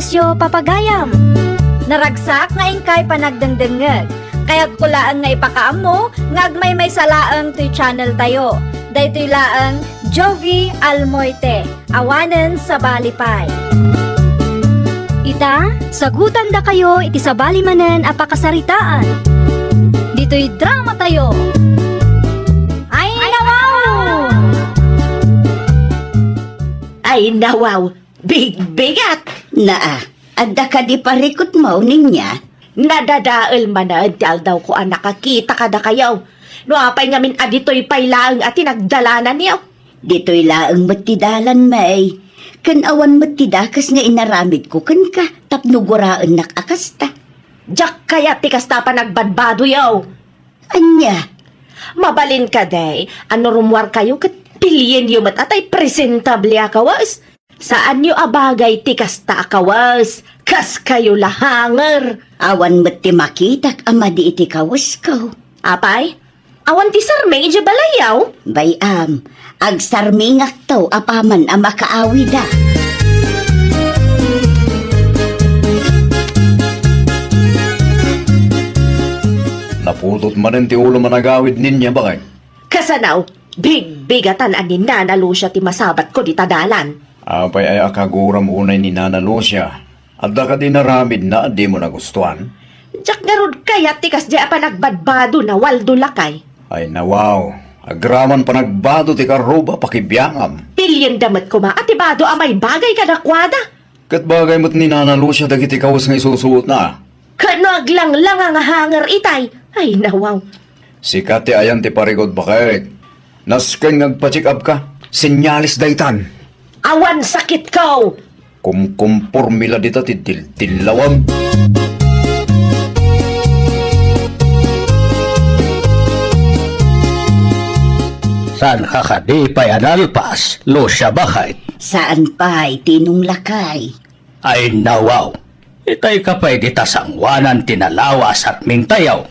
masyo papagayam. Naragsak nga ingkay panagdengdengeg. Kaya't kulaan nga ipakaam mo, nga agmay may salaang to'y channel tayo. Daytoy laang Jovi Almoite, awanen sa Balipay. Ita, sagutan da kayo iti sa balimanen apakasaritaan. Dito'y drama tayo. Ay nawaw! Ay nawaw, bigat! Naa, adda ka di parikot mo ninya. Nadadaal man na daw ko ang nakakita ka na kayo. No apay ngamin adito'y pailaang at tinagdalanan niyo. Dito'y laang matidalan may. Kan awan matidakas nga inaramid ko kan ka tapnuguraan nakakasta. Diyak kaya tikas na pa nagbadbado yaw. Anya, Mabalin ka day, ano rumwar kayo kat pilyen yung matatay presentable akawas. Saan nyo abagay tikas ta akawas? Kas kayo lahanger. awan mati makitak ama di iti kawas ko. Apay, awan ti sarmay ija balayaw. Bayam, agsarmingak to apaman ang makaawi da. Naputot man ti ulo managawid ninya bakay. Kasanaw, bigatan anin nanalo siya ti masabat ko di tadalan. Apay ay akaguram unay ni Nana Lucia. Adda ka din naramid na di mo nagustuhan. Diyak nga rod kaya tikas di apa nagbadbado na waldo lakay. Ay nawaw, agraman pa nagbado ti karuba pakibiyangam. Pilyen damat ko ma, atibado amay bagay ka nakwada. Kat bagay mo't ni Nana Lucia dagiti kawas nga isusuot na. Kanag lang ang hanger itay. Ay nawaw. Sikat ti ayan ti parigod bakay. Nasken nagpa-check up ka, sinyalis daytan. Awan sakit ko. Kumkumpurmila dita ti tilawam. Saan ka di payanalpas, Lucia bakit? Saan pa'y tinong lakay? Ay nawaw, itay ka pa'y ditasangwanan tinalawa sarming tayaw.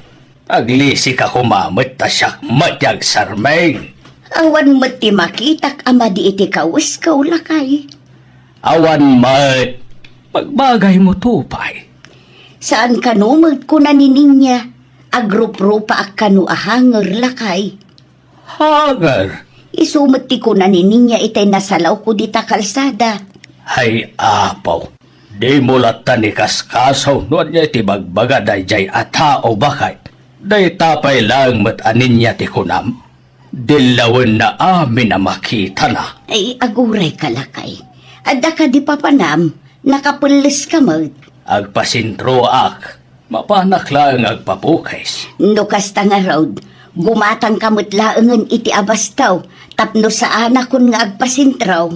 Aglisi ka kumamit ta siyak matyag sarming. Awan mati makitak ama di iti kawas ko lakay. Awan mat, pagbagay mo tupay. Saan kanumag ko na ninya? Agrup-rupa ak kanu ahanger lakay. Hagar, Isumati ko na ninya itay nasalaw ko dita kalsada. hay apaw. Di mo lata ni kaskasaw noon niya iti bagbaga day jay atao bakit. Day tapay lang mat anin niya ti kunam. Dilawan na amin na makita na. Ay aguray ka lakay. Adda ka di papanam, nakapulis ka mag. Agpasintro ak, mapanak lang agpapukais. No kasta nga road, gumatang kamot laangan iti abastaw, tapno sa anak kun nga agpasintraw.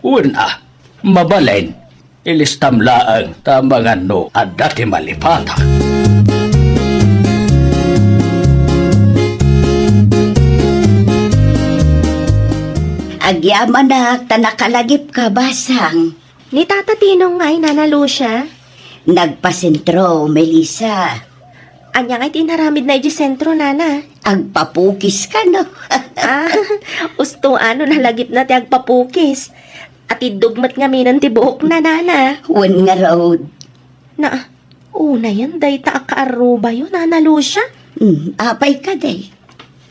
Una, mabalain, ilistam laang tamangan no at dati malipata. Agyaman na tanakalagip ka basang. Ni Tata Tinong ngay nanalo siya. Nagpasintro, Melissa. Anya ngay tinaramid na iji sentro nana. Agpapukis ka no. Usto ano nalagip na ti agpapukis. At idugmat nga minan ti buhok na nana. Wan nga road. Na, una yan day ta akaaruba yun nanalo siya. Apay ka day.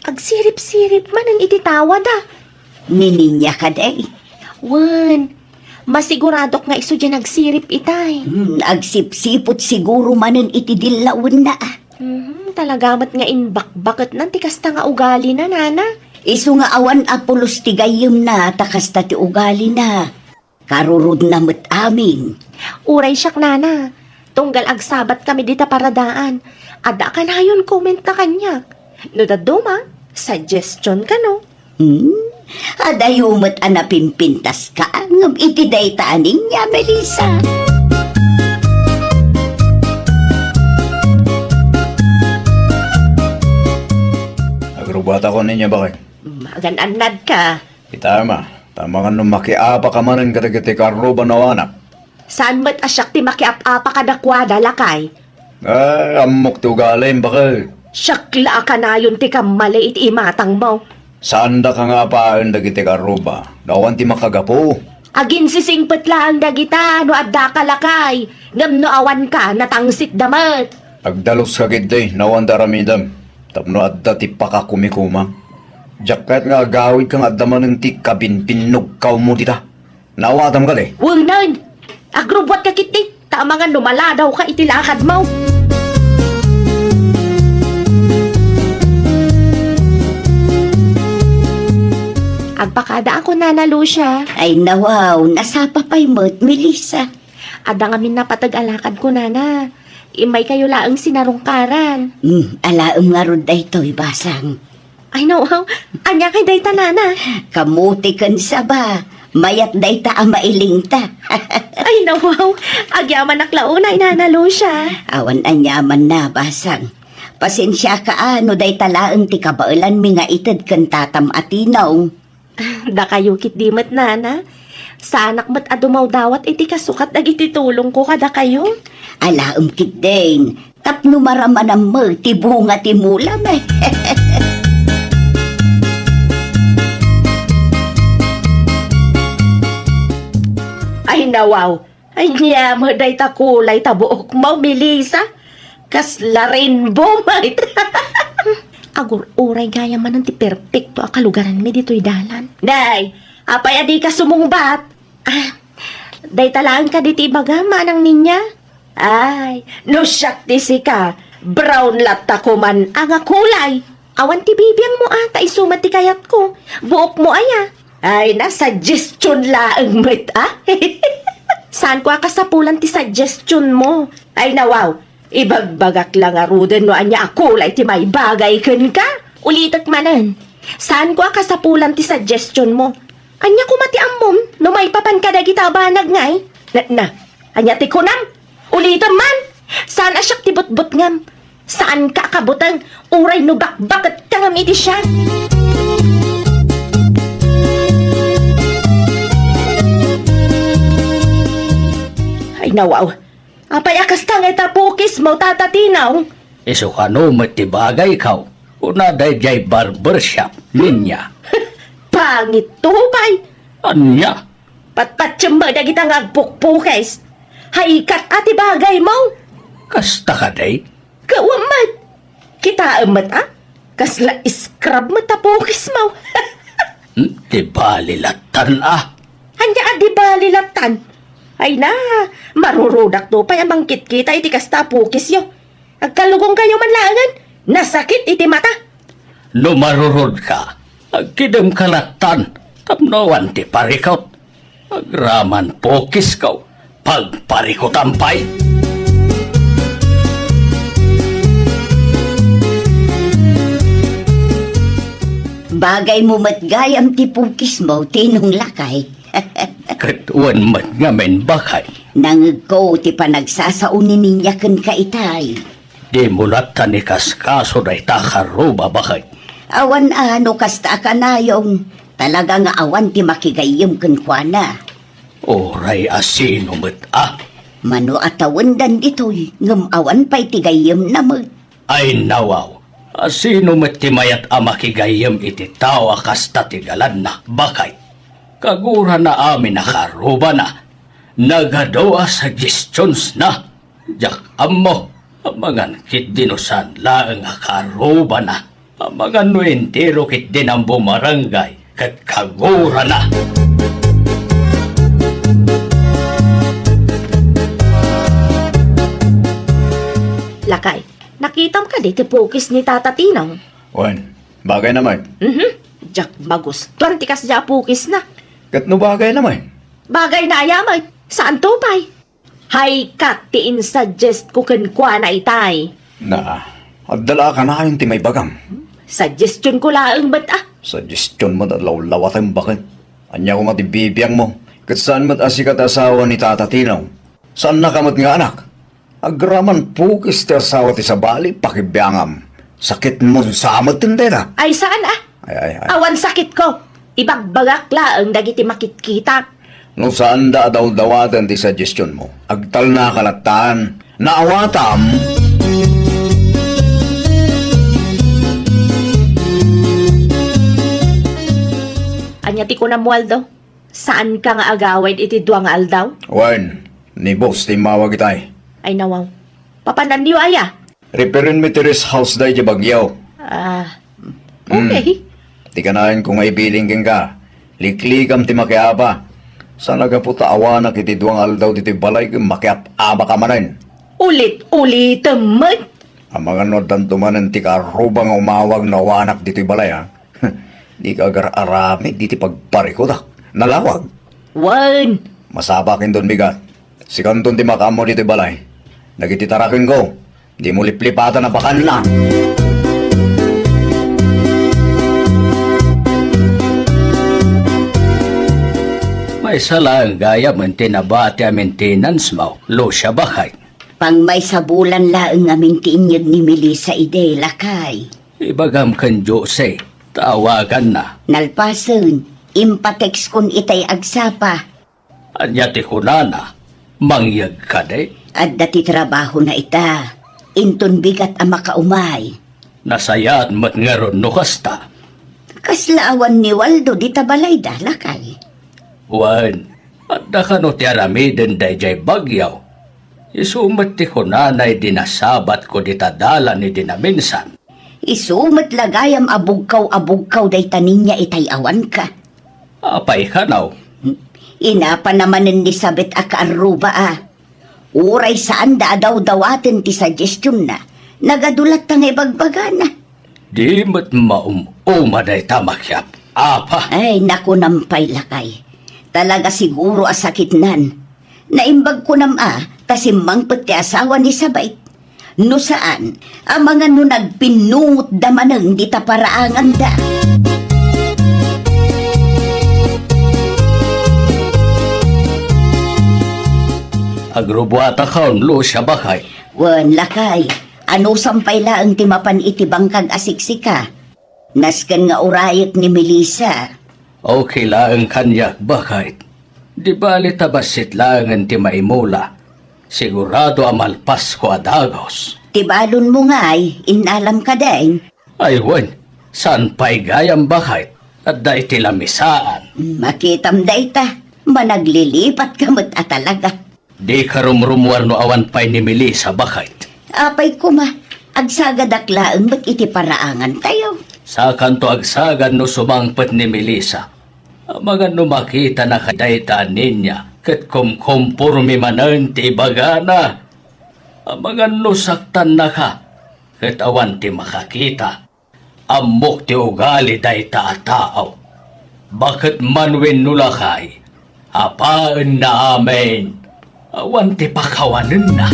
Agsirip-sirip man ang ititawad Nininya ka day. Wan, masiguradok nga iso dyan nagsirip itay. Agsipsipot siguro manan iti dilawan na. Talagamat nga inbakbakot nan tikasta nga ugali na nana. Isu nga awan apulos tigayom na takasta ti ugali na. Karurod na met amin. Uray siyak nana. Tunggal agsabat kami dita paradaan. Ada ka na yun comment na kanya. No daduma, suggestion ka no. Adayumat anapin pintas ka ngam iti daytaaning niya, Melissa. Agrubata ko ninya bakay. Magananad ka. Itama, tama ka nung makiapa ka manin katagiti karuba na anak. Saan mo't asyak ti makiap-apa ka dakwada lakay? Ay, amok ti ugalim bakay. Syakla ka na yun ti kamali iti imatang mo. Saan da ka nga paan dagiti karuba? Dawan ti makagapo. Agin sisingpet lang dagita no adda kalakay. Ngam no awan ka natangsit damat. Agdalos ka gid nawan daramidam. Tapno adda ti pakakumikuma. Jakat nga agawid kang addaman ng ti kabinpinog kaw mo tita. Nawatam ka de. Huwag nan. Agrobot ka kiti. Tama nga numala daw ka itilakad mo. Agpakada ako nanalo siya. Ay nawaw, nasapa pa'y mo't, Melissa. Ada nga min napatag-alakad ko nana. Imay kayo laang sinarungkaran. Alaam nga ron daytoy, basang. Ay no, anya kay dayta nana. Kamuti kan sa ba? Mayat dayta ang mailing ta. Ay no, agyaman naklaunay nanalo siya. Awan anyaman na, basang. Pasensya ka ano, dayta laang ti kabailan mi nga itad kan tatam atinaw. Da kayo kit dimat nana. Sa anak mat adumaw dawat iti kasukat dagiti tulong ko kada kayo. Alaam kit din. Tapno maraman ang mo, ti bunga ti mulam eh. Ay nawaw. Ay niya mo day ta kulay ta buok mo Melissa. Kas la rainbow mait. Agur uray gaya man ti perfecto a kalugaran mi dito'y dalan. Day, apay adi ka sumungbat. Day talaan ka diti bagama ng ninya. Ay, no shakti si ka. Brown latta ko man ang kulay. Awan ti bibiyang mo ata isumat ti kayat ko. Buok mo aya. Ay, na-suggestion laang met Saan ko akasapulan ti suggestion mo? Ay nawaw, ibagbagak lang aruden no anya akulay ti may bagay ken ka. Ulitak manan. Saan ko akasapulan ti suggestion mo? Anya kumati ammom, no may papan ka dagita banag ngay. Anya ti kunam. Ulitan man. Saan asyak ti butbut ngam? Saan ka kabutang uray no bakbakat kangam iti siya? Ay nawaw. Apay akas tangay tapukis mo tatatinaw. Iso ka no matibagay kaw. Una day jay barbershop ninya. Pangit tupay. Anya? Patpatsamba na kitang agpukpukes. Haikat ati bagay mo. Kasta ka day? Kawamat. Kita amat Kasla iskrab mo tapukis mo. Di balilatan Hanya adi balilatan. Ay na, marurudak to pa amang kita iti kas tapukis yo. Agkalugong kayo manlangan. Nasakit iti mata. No marurod ka. Agkidam kalatan. Tapnawan ti parikot. Agraman pokis kaw. Pagparikot ampay. Bagay mo matgayam ti pukis mo, tinong lakay. Katuan mat nga men bakay. Nangag ko ti panagsasaunin niya kan kaitay. Di mulatan ni kaskaso na itakaruba bakay. Awan ano kasta ka na yung talaga nga awan ti makigayim kan kuana. Oray asino mat Mano atawan dan ditoy, ngam awan pa'y tigayim na mo. Ay nawaw. Asino mat ti mayat amakigayam iti tao akasta tigalan na bakay. Kagura na amin nakaruba na. Nagadoa suggestions na. Jak ammo. Amangan kit dinusan laang akaruba na. Amangan no entero kit din ang bumarangay. Kat kagura na. Lakay, nakitam ka di ti pukis ni Tata Tinang. Wan, bagay naman. Jak magustuhan ti kas ja pukis na. Katno bagay naman. Bagay na ayamay. Saan tupay? Hay kat ti in-suggest ko kenkwa na itay. Na, adala ka na yung timay bagam. Suggestion ko laang ba't Suggestion mo na lawlawatan bakit? Anya ko matibibiyang mo. Kat saan mat asikat asawa ni Tata Tinaw? Saan nakamot nga anak? Agraman pukis ti asawa ti sabali pakibiyangam. Sakit mo sa amat tindera. Ay saan Ay. Awan sakit ko. Ibagbagak laang dagiti makitkita. No saan da daw dawatan ti suggestion mo? Agtal na kalatan. Naawatam. Anya ti ko na Waldo. Saan ka nga agawid iti duwang aldaw? Wen, ni boss timawag itay. Ay nawaw. Papanan niyo aya? Referin mi ti rest house day di Bagyaw. Okay. Ti kanayan kung ay biling keng ka. Liklikam ti makiapa. Sa nagaputa awanak iti duwang aldaw diti balay kung makiap-aba ka manan. Ulit-ulit, mat. Ang mga nodan tumanan ti karubang umawag na awanak diti balay ha. Di ka agar-arami diti pagparikodak. Nalawag. Wan. Masabakin doon bigat. Si kanton ti makamo diti balay. Nagititarakin ko. Di mo liplipatan na bakan na. May salang gaya man tinabati ang maintenance mo, lo siya bakay. Pang may sabulan laeng aming tiinyag ni Melissa ide lakay. Ibagam kan Jose, tawagan na. Nalpasen, impatex kun itay agsapa. Anya ti kunana, mangyag ka de. At dati trabaho na ita. Inton bigat ang makaumay. Nasayat mat ngaron no kasta. Kaslaawan ni Waldo di tabalay da lakay. Wan, at ka no ti aramiden dayjay bagyaw. Isumat ti kunanay dinasabat ko di tadala ni dinaminsan. Isumat lagayam abugkaw day tanin niya itay awan ka. Apay ka naw. Inapa naman ni Sabit akaaruba Uray saan daw dawaten ti suggestion na. Nagadulat tang ibagbagana. Di mat umaday tamakyap. Apa? Ay, naku nampay lakay. Talaga siguro asakit nan. Naimbag ko tasimbang pati asawa ni Sabay. No saan, ang mga no nagpinungot damanang di taparaangan da. Agrubuata kaon lo siya bakay. Wan lakay, ano sampay laang timapan iti bangkag asiksika. Naskan nga urayat ni Melissa. Okay lang kanyak bakay. Di bali tabasit lang ti maimula. Sigurado amalpas ko adagos. Tibalon mo nga'y, inalam ka din. Aywan, saan pa'y gayang bakay? At da iti lamisaan. Makitam da ita, managlilipat ka mo't talaga. Di ka rumrumuar no awan pa'y ni Melissa bakay. Apay ko agsagadaklaang ba't iti paraangan tayo? Sa kanto agsagan no sumangpat ni Melissa. Mga no makita na kadaytaan ninya, kat kumkumpurmi manan ti bagana. Mga no saktan na ka, kat awan ti makakita. Amok ti ugali dayta at tao. Bakit manwin nulakay? Apaan na amen. Awan ti pakawanan na.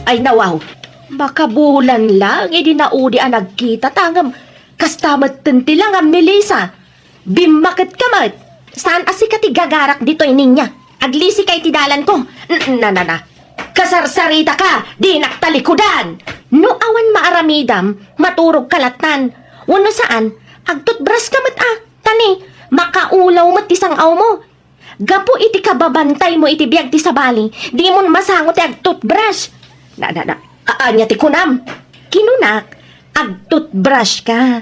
Ay nawaw, baka bulan lang, naudi ang nagkita tangam. Kastamat tinti lang ang Melissa. Bimakit ka mat. Saan asikati gagarak dito ninya? Aglisi kay tidalan ko. Na. Kasarsarita ka, di naktalikudan. No awan maaramidam, maturog kalatan. Wano saan, agtutbras ka mat tani, makaulaw mat isang aw mo. Gapo iti kababantay mo iti biyag ti sabali, di mo masangot ti agtutbrush. Anya ti kunam. Kinunak, agtutbrush ka.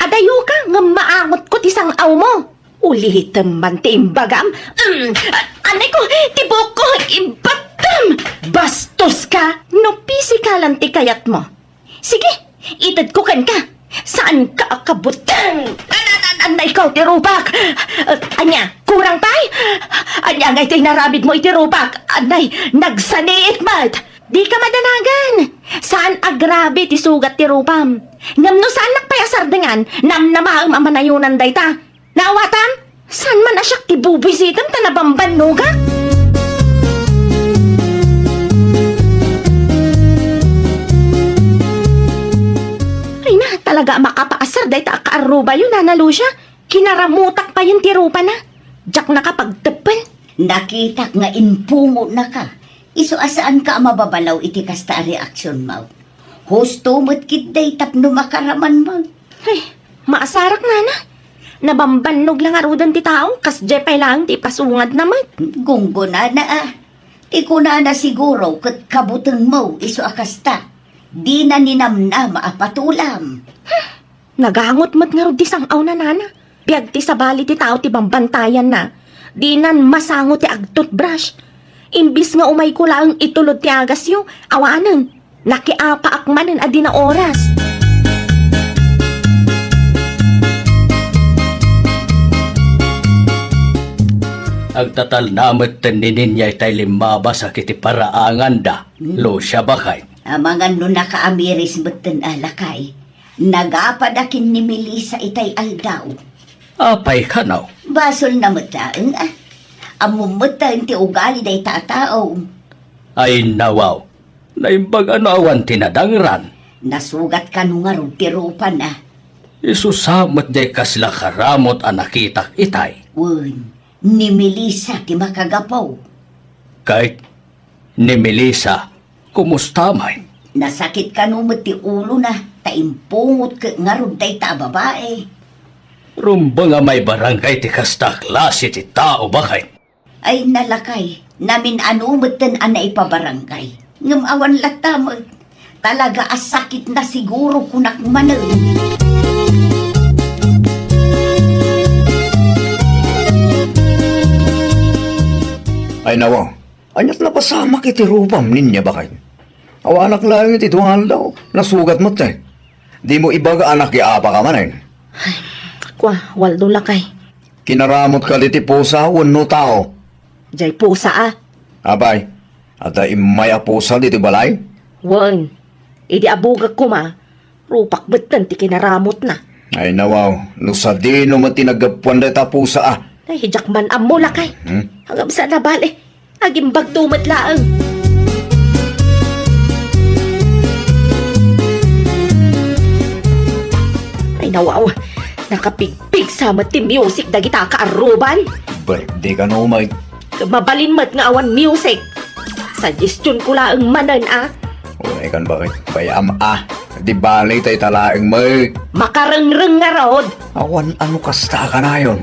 Adayo ka, nga maangot ko tisang aw mo. Ulihitam man ti imbagam. Anay ko, tibok ko, ibatam. Bastos ka, no pisikalan ti kayat mo. Sige, itad ko kan ka. Saan ka akabutan? Anay ikaw, tirubak. Anya, kurang tay? Anya, ngay tay naramid mo itirubak. Anay, nagsaniit mat. Di ka madanagan. Saan agrabe ti sugat ti rupam? Ngam no saan nakpayasar dengan nam namaang mamanayunan dayta. Naawatan? Saan man asyak ti bubisitam ta nabamban nuga? Ay na, talaga makapaasar dayta akaaruba yun, Nana Lucia. Kinaramutak pa yung ti rupa na. Diyak nakapagtepel. Nakita nga inpungo na ka. Iso asaan ka mababalaw iti kasta reaksyon mo? Husto mo't kitday tapno makaraman mo. Ay, maasarak na. Nabambannog lang arudan ti taong, kas jepay lang ti pasungad naman. Gunggo na. Iko na siguro kat kabutang mo iso akasta. Di na ninamna maapatulam. Nagahangot mat nga ro di sang aw na nana. Biyag ti sa bali ti tao ti bambantayan na. Di nan masango ti agtot brush. Imbis nga umay ko lang itulod ti agas yung awanan. Nakiapa akmanan adi na oras. Agtatal namat taninin niya itay limaba sa kiti paraangan da. Lo siya bakay. Ang mga nun nakaamiris beton alakay. Nagapadakin ni Melissa itay aldaw. Apay ka now. Basol na mataan ah. Amumutan ti ugali day tatao. Ay nawaw. Naimbag ano awan tinadangran. Nasugat ka nung nga ron ti rupa na. Isusamot day kasla karamot ang nakitak itay. Wun, ni Melissa ti makagapaw. Kahit ni Melissa, kumusta may? Nasakit ka nung ti ulo na. Taimpungot ka nga ron day ta babae. Rumba nga may barangay ti kasta klase ti tao bakay. Ay nalakay, namin anumutan ana ipabarangay. Ngam awan latamag, talaga asakit na siguro kunak manan. Ay nawa, anyat na pasama kiti rupam ninya bakay. Awanak lang iti tungal daw, nasugat mo te. Di mo ibaga anak iapa ka manin. Kwa, waldo lakay. Kinaramot ka diti pusa, wano tao. Jay pusa ah. Abay, at imay pusa diti balay? Wan, idi abugag ko ma. Rupak betan ti kinaramot na. Ay nawaw, nusadino mo tinagapuan dita pusa ah. Ay, hijak man amo lakay. Hanggang sa nabali. Agimbag tumat laang. Ay nawaw, nakapigpig sa mati music dagita kaaruban. Birthday ka no, may. Mabalin mat nga awan music. Suggestion ko laang manan ah. Unay kan bakit? Bayam ah. Di balay tayo talaing may. Makarengreng nga rod. Awan ano kasta ka na yun?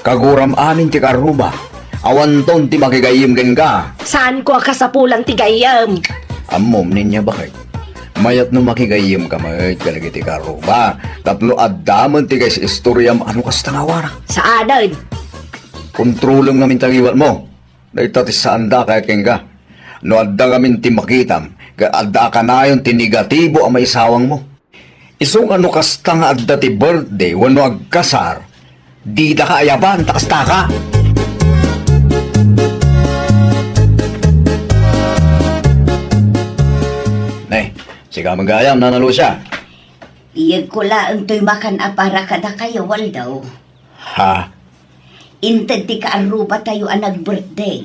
Kaguram anin ti karuba. Awan ton ti makigayim gen ka. Saan ko kasapulang tigayam? Amom ninya bakit? Mayat no makigayim ka may kalagi ti karuba. Tapno addaman ti guys istoryam ano kasta nga wara. Saanan? Kontrolong namin tagiwat mo. Dahil ti saan da kaya ka. No adda kamin ti makitam. Adda ka na yun ti negatibo ang may sawang mo. Isong ano kasta nga adda ti birthday wano agkasar. Di da ka ayaban, takasta ka. Nay, siga magayam, nanalo siya. Iyag ko laang to'y makan apara kada kayo waldaw. Ha? Inted ti kaaruba tayo ang nag-birthday.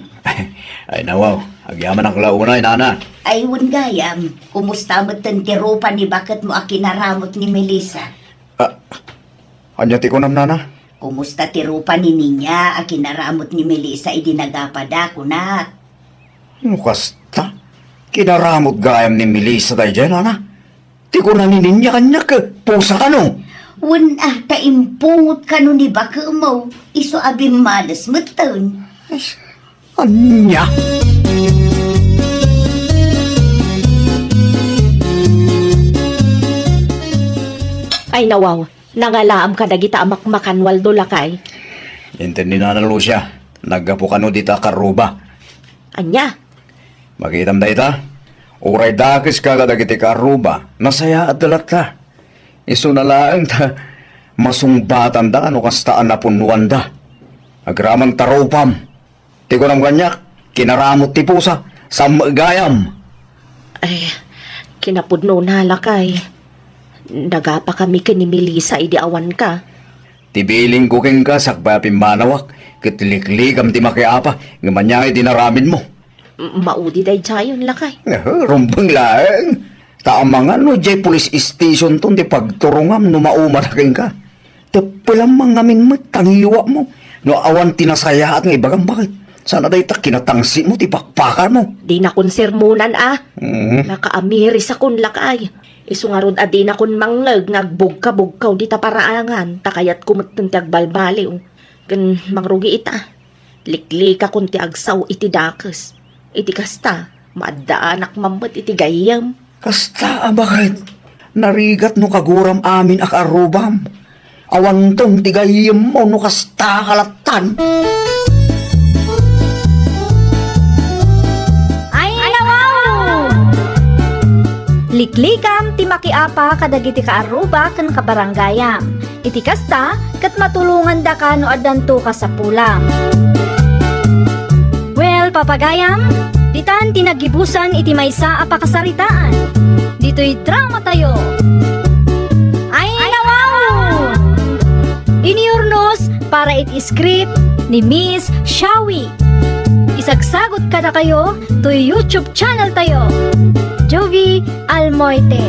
Ay nawaw, agyaman ang launay, nana. Ay wun gayam, kumusta mo ti rupa ni bakit mo akinaramot ni Melissa? Anya ti ko nam, nana? Kumusta ti rupa ni Ninya akinaramot ni Melissa idinagapada ko na. Ano kasta? Kinaramot gayam ni Melissa tayo dyan, nana? Ti ko nanininya kanya ka, pusa ka no? Wun taimpungot ka no ni baka mo, iso abim malas matan. Anya? Ay nawaw, nangalaam ka dagita amakmakan waldo lakay. Intin ni Nana Lucia, naggapo ka no dita karuba. Anya? Makitam da ita? Uray dakis ka kadagiti karuba, nasaya at dalat ka. Iso na laang ta, masungbatan da, ano kastaan na punuan da. Agramang taropam. Ti ko nam kanyak, kinaramot ti pusa, sa magayam. Ay, kinapudno na lakay. Nagapa kami ka ni Melissa, idi awan ka. Tibiling kuking ka, sakba pimanawak, kitliklikam ti makiapa, ngamanyay dinaramin mo. Maudi day chayon lakay. Rumbang laeng. Taamangan no, jay police station ton, di pagturungam, no maumanaking ka. Tapilamang namin tangiwa mo. No awan tinasaya at ng ibagang bakit. Sana day ta kinatangsi mo, ti pakpakan mo. Di na kun sermonan ah. Nakaamiris akon lakay. Isu nga ron adi na kun mangag ngagbugka-bugkaw di ta paraangan. Takayat kumatentag balbaliw. Gan mangrugi ita. Liklika kun ti agsaw iti dakes. Iti kasta, maadaanak mamot iti gayam. Kasta bakit? Narigat no kaguram amin ak arubam. Awan tong tigayim mo no kasta kalatan. Ay, nawaw! Liklikam ti makiapa kadagiti kaaruba ken kabaranggayam. Iti kasta ket matulungan da ka no addanto ka sa pulam. Well, papagayam, ditan tinagibusan iti maysa a pakasaritaan. Dito'y drama tayo. Ay, nawaw! Iniurnos para iti script ni Miss Shawi. Isagsagot ka na kayo to YouTube channel tayo, Jovi Almoite.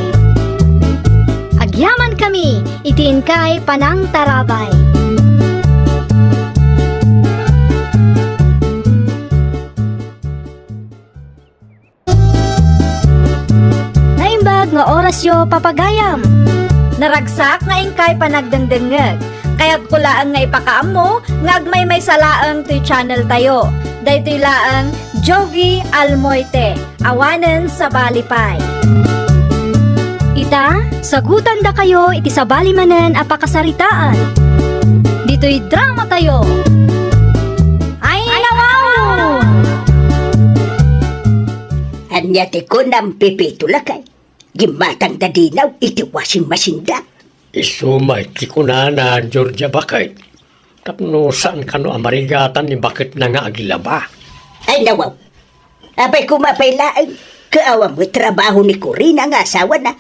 Agyaman kami, itiin kay Panang Tarabay. Naimbag nga oras yo papagayam. Naragsak nga ingkay panagdengdengeg. Kaya't kulaan nga ipakaam mo, nga agmay may salaang to'y channel tayo. Dahito'y laang Jovi Almoite, awanen sa Balipay. Ita, sagutan da kayo iti sa balimanen a pakasaritaan. Dito'y drama tayo. Ay, nawaw! Anya ti ko nam pipitula kay. Gimatang dadinaw iti washing machine da. Isumay ti kunana, Georgia bakit? Tapno saan ka no amarigatan ni bakit na nga agilaba? Ay nawaw. Abay kumapailaan. Kaawa mo trabaho ni Corina nga asawa na.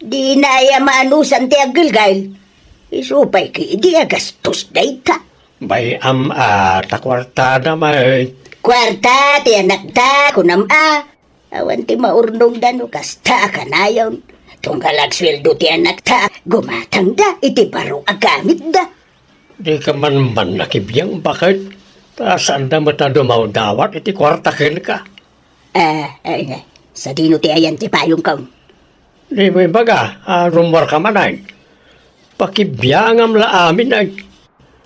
Di na ay maanusan ti agilgail. Isupay ki di agastos day ka. Bay takwarta na may. Kwarta ti anak ta kunam awan ti maurnong dano kasta kanayon. Tunggalag sweldo ti anak ta gumatang da iti baro agamit da. Di ka man nakibiyang bakit? Saan na mata dumawdawat iti kwartakin ka? Sa dino ti ayan ti payong kaon. Di mo baga, rumor ka man ay. Pakibiyang am la amin ay.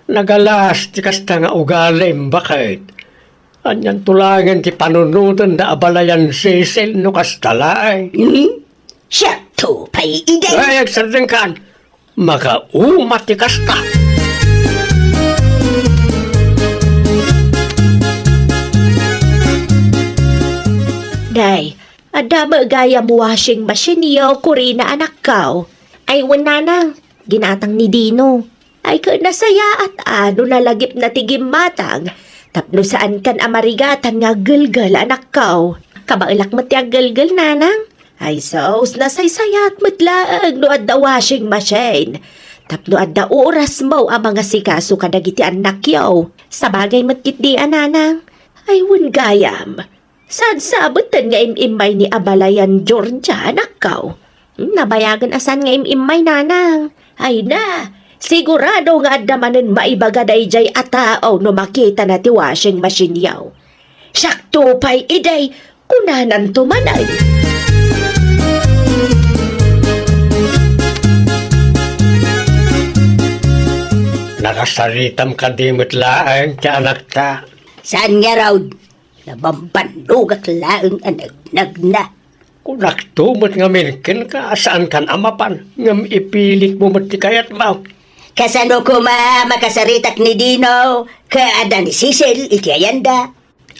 Nagalas ti kasta nga ugalim bakit? Anyan tulangan ti panunutan da abalayan sisel no kastala ay. Siya to pay ide. Ay, agsadeng kan. Makaumat ti kasta. Day, adama gaya mo washing machine yo, Corina anak kao. Ay wala na, ginatang ni Dino. Ay ka nasaya at ano nalagip na tigim matang. Tapno saan kan amarigatan nga gulgal anak kao. Kabailak mati ang gulgal nanang. Ay sos, nasaysayat matlaag no adda washing machine. Tapno adda oras mo ang mga sikaso kadagiti anak yaw. Sa bagay matkit di ananang. Ay wun gayam. Saan sabutan nga imimay ni Abalayan Georgia anak kao? Nabayagan asan nga imimay nanang. Ay na, sigurado nga adda manen maibaga dayjay atao no makita na ti washing machine yaw. Sakto pa'y iday, kunanan tumanay. Nakasaritam ka di matlaang ti anak ta. Saan nga raw? Nabambanugak laang anag na. Kung naktumot nga minkin ka, saan kan amapan? Ngam ipilit mo mati kayat mo. Kasano ko makasaritak ni Dino, kaada ni Cecil, iti ayanda.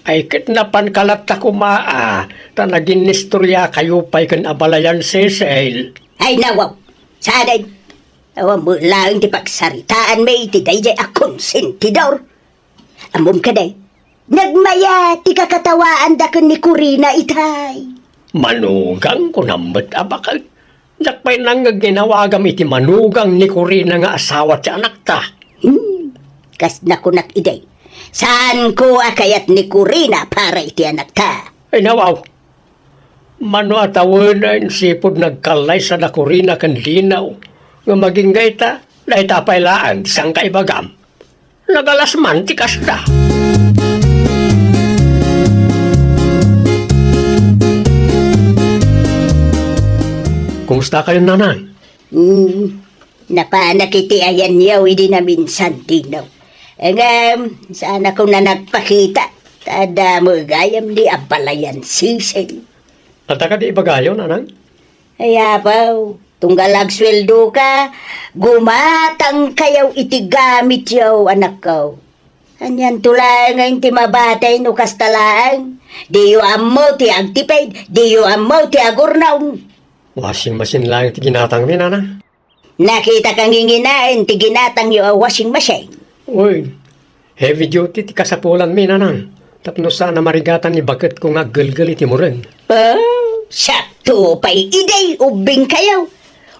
Ay kitnapan kalat ta kumaa, ta naging nistorya kayo pa'y kan abalayan sisel. Ay nawaw, saday. Awan mo lang ti pagsaritaan may iti dayjay akong sentidor. Amom ka day, nagmaya ti kakatawaan da ni Corina itay. Manugang ko nambet abakal. Jakpay nang ginawagam iti manugang ni Corina nga asawa ti anak ta. Kas na kunak iday. Saan ko akayat ni Corina para iti anak ta? Ay nawaw. Mano atawanan sipod nagkalay sa na Corina kan linaw. Nga maging gayta, dahil tapaylaan sang kaibagam. Nagalas man ti kasta. Kumusta kayo nanay? Napanak iti ayan niyaw, hindi na minsan tinaw. Saan ako na nagpakita, tada mo gayam ni Abalayan Cecil. At ka di ibagayon, anang? Ay, apaw, tunggalag sweldo ka, gumatang kayaw itigamit yaw, anak ko. Anyan tulay ngayon ti mabatay no kastalaan. Di yu amo ti agtipid, di yu amo ti agurnaw. Washing machine lang ti ginatang min, anang? Nakita kang nginginain ti ginatang yu a washing machine. Uy, heavy duty ti kasapulan min, anang. Tapno sana marigatan ni bakit kung aggalgal iti mureng. Oh, sakto pa'y iday ubing kayaw.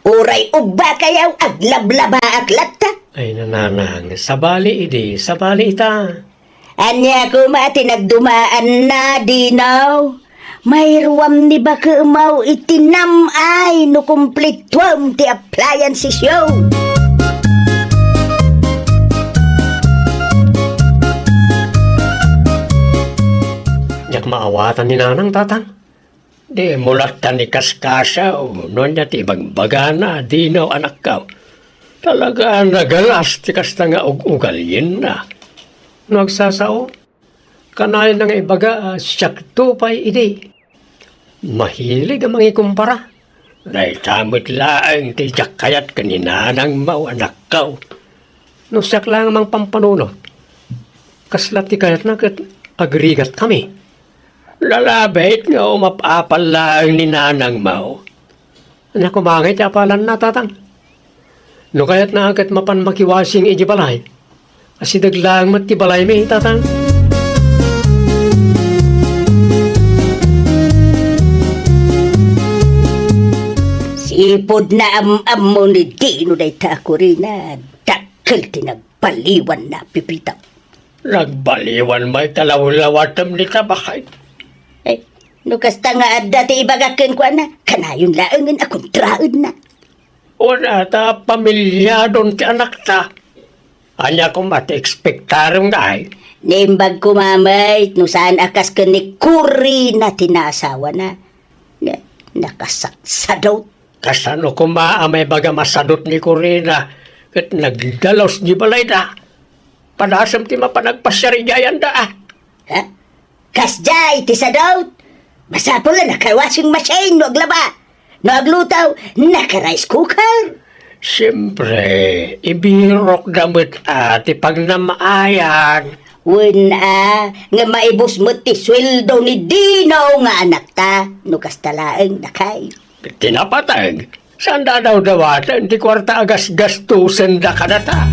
Uray ubba kayaw aglablaba aklatta. Ay nananang, sabali ita. Anya ko mati nagdumaan na dinaw. May ruwam ni baka umaw itinam ay no kumplitwam ti appliances yo. Yak maawatan ni nanang tatang. Di mulat ta ni kaskasaw, no niya ti bagbagana, dinaw anak ka. Talaga nagalas ti kasta nga ugalyin na. No agsasao, kanay na nga ibaga, siyakto pa'y idi. Mahilig ang mga ikumpara. Dahil tamot laang ti kayat kanina ng mau anak ka. No siyak lang mang pampanunot. Kaslat ti kayat na kat agrigat kami. Lalabait nga umapapal lang ni nanang mau. Ano kumangit apalan na tatang? No kaya't na agad mapan makiwasing iji balay. Asidag lang mat ti balay may tatang. Sipod na am-am ni Dino day tako rin na dakil tinagpaliwan na pipitaw. Nagbaliwan may talaw-lawatam ni tabakay. Eh, no kasta nga dati ibagakin ko na, kanayon laangin akong traod na. Una ta pamilyadon ti anak ta. Anya ko mati-expectarong na ay. Nimbag ko mamay, no saan akas ka ni Kuri na tinasawa na. Nakasaksadot. Kasano ko maamay baga masadot ni Corina. Kat nagdalos ni balay da. Panasam ti mapanagpasyarigayan da ah. Ha? Kasjay, ti sadot. Masapol na nakawashing machine, no aglaba. No aglutaw, naka-rice cooker. Siyempre, ibirok damit ati pag namaayan. Wala, nga maibos mo ti sweldo ni Dino nga anak ta. No kastalaang nakay. Tinapatag. Saan da daw dawatan? Di kwarta agas gastusan da ka na ta.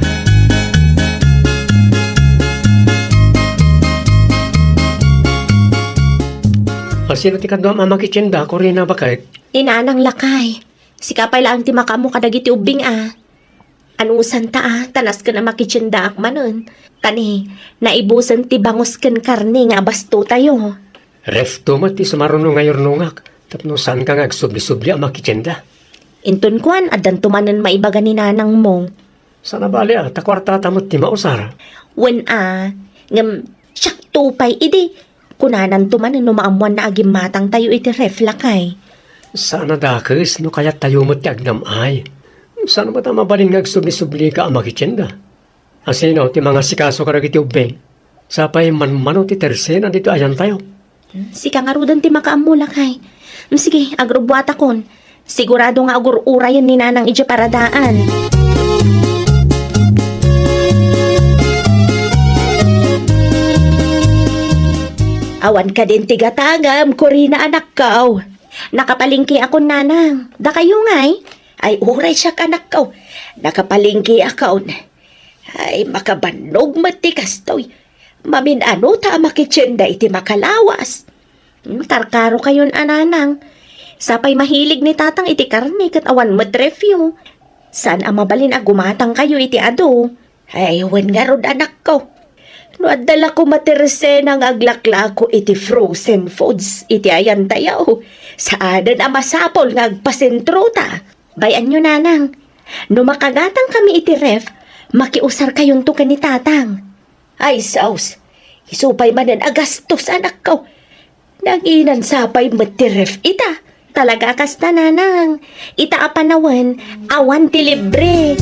Sino ti kadwa mamakitsinda ko rin na bakit? Inanang lakay. Sikapay lang ti makamu kadagiti ubing Anusan ta tanas ka na makitsinda akmanon. Kani, naibusan ti bangos ken karne nga basto tayo. Ref tumat ti sumarunong ngayon nungak. Tapno saan ka nga agsubli-subli ang makitsinda? Inton kuan, adan tumanan maibaga ni nanang mo. Sana bali takwarta tamot ti mausara. Wen ngam, siyak tupay, idi. Kunanan tumanan no maamuan na agim matang tayo iti ref lakay. Sana dakes no kaya tayo mo ti agnamay. Sana ba ta mabalin nga agsubli-subli ka ang makitsinda? Asino ti mga sikaso karag iti ubeng. Sapay manmano ti tersena dito ayan tayo. Sika nga rudan ti makaamu lakay. Sige, agrobwat akon. Sigurado nga agur-urayan ni nanang iti paradaan. Awan ka din tigatagam, Corina anak ka. Nakapalingki ako nanang. Da kayo ngay. Ay uray siya anak ka. Nakapalingki ako. Ay makabanog matikas to'y. Mamin ano ta makitsinda iti makalawas. Karkaro kayon ananang. Sapay mahilig ni tatang iti karne kat awan matrefyo. Saan ang mabalin gumatang kayo iti ado? Ay wen nga rod anak ko. No adala ko matirse ng aglakla ko iti frozen foods iti ayan tayo. Saadan ang masapol nga agpasentro ta. Bayan nyo nanang. No makagatang kami iti ref, makiusar kayon to ni tatang. Ay saus, isupay manan agastos anak ko. Nanginan sapay matiref ita. Talaga kasta nanang. Ita apanawan, awan ti libre.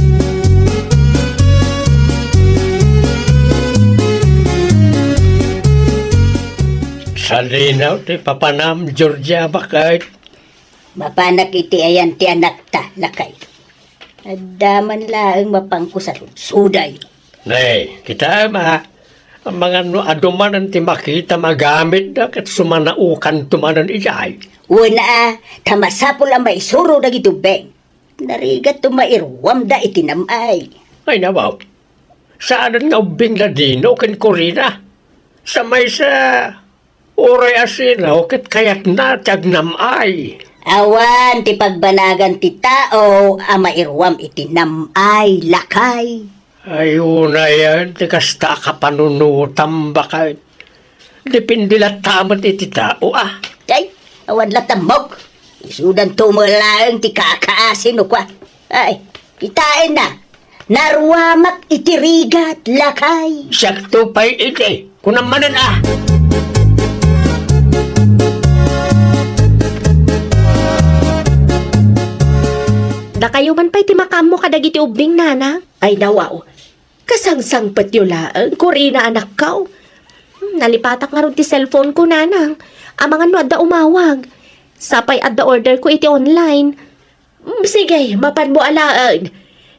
Sa linaw, ti papanam, Georgia, bakit? Mapanak iti ayan ti anak ta, lakay. Adaman laang mapangko sa suday. Nay, kita ang mga adumanan ti makita magamit na kat sumanaukan tumanan ijay. Una, tamasapol ang maisuro na gitubeng. Narigat tumairwam da itinamay. Ay nabaw, saan nga ubing na dino ken Corina? Sa may sa oray asinaw kat kayat na tagnamay. Awan ti pagbanagan ti tao, ang mairwam itinamay, lakay. Ayun na yan, ti kasta ka panunutam bakit? Dipindilat tamat iti tao Ay, awan latamok. Isudan tumulaang ti kakaasin o kwa. Ay, kitain na. Narwamak itirigat, lakay. Sakto pa'y iti, kunamanan Da kayo man pa'y timakam mo kadagiti ubing nana. Ay nawaw, kasangsangpat yu laang, Corina anak kao. Nalipatak nga ron ti cellphone ko nanang. Amangan no adda umawag. Sapay adda order ko iti online. Sige, mapan mo alaan.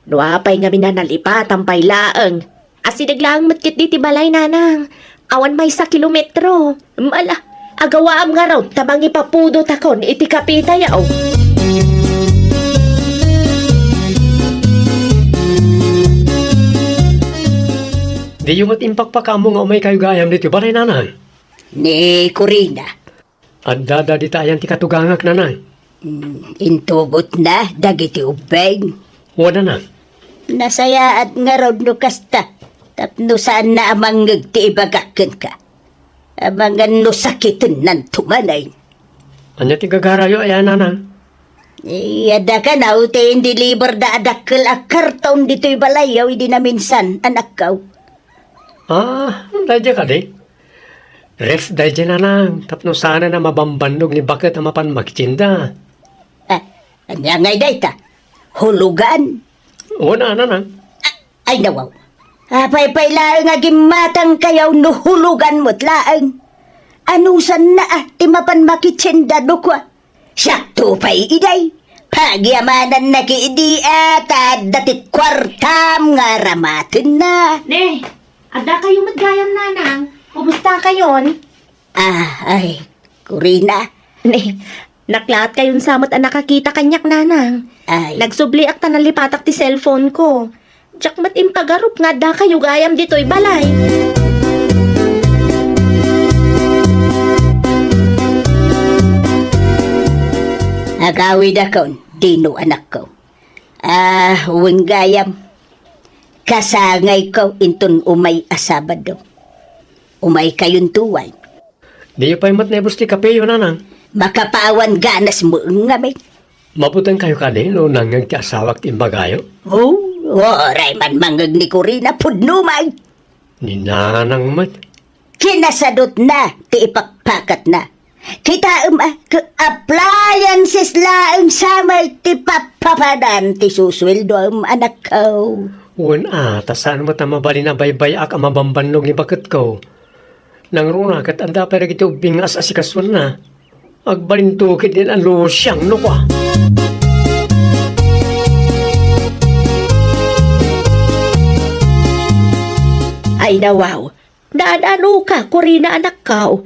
Nuapay nga minanalipatan pa'y laang. Asinaglaang matkit di ti balay nanang. Awan may 1 kilometro. Mala, agawaam nga raw, tamang ipapudo takon iti kapita yaw. Di yung matimpak pa kamo nga umay kayo gayam dito balay nanay. Ni Corina, At dada di tayan ti katugangak nanay. intugot na, dagiti ubeng. Wala na. Nasaya at nga raw no kasta. Tapno saan na amangag ti ibagakan ka. Amangan no sakitin ng tumanay. Anya ti gagarayo ayan nanay. Iyada ka na, uti hindi liber da adakkel akartaon dito'y balayaw, hindi na minsan, anak kaw. Dahil ka di. Ref, dahil nanang. Tapno sana na mabambanog ni bakit ang mapan magtinda. Anya ngay day ta, hulugan. Wala nanang. Ay nawaw, apay-pay laang agimatang kayaw no hulugan mo't laang. Anusan na ti mapan makitsinda dukwa. Sakto pa'y iday, pagyamanan na kiidi at datit kwartam nga ramatin na. Ne, ada kayo magayam nanang. Kumusta kayon? Ay, Corina. Ne, naklaat kayon samot ang nakakita kanyak nanang. Ay, Nagsubli ak tanalipatak ti cellphone ko. Diyak mat impagarup nga da kayo gayam dito'y balay. agawid akon, dino anak ko. Huwing gayam. Kasangay ko inton umay asabado. Umay kayon tuway. Di pa'y matnebos ti kapeyo nanang. Makapawan ganas mo nga may. Mabutan kayo kadi no nangang ti asawak ti imbagayo. Oray man mangag ni Corina pudno may. Ni nanang mat. Kinasadot na, ti ipakpakat na. Kita appliances laang samay ti papapadan ti susweldo anak ko. Wala, tasaan mo tamabali na baybay ak ang mabambannog ni bakit ko. Nang runa kat anda pero giti ubing as asikaswan na. Agbalintukit din ang lusyang no kwa. Ay nawaw, naanano ka, Corina anak kao.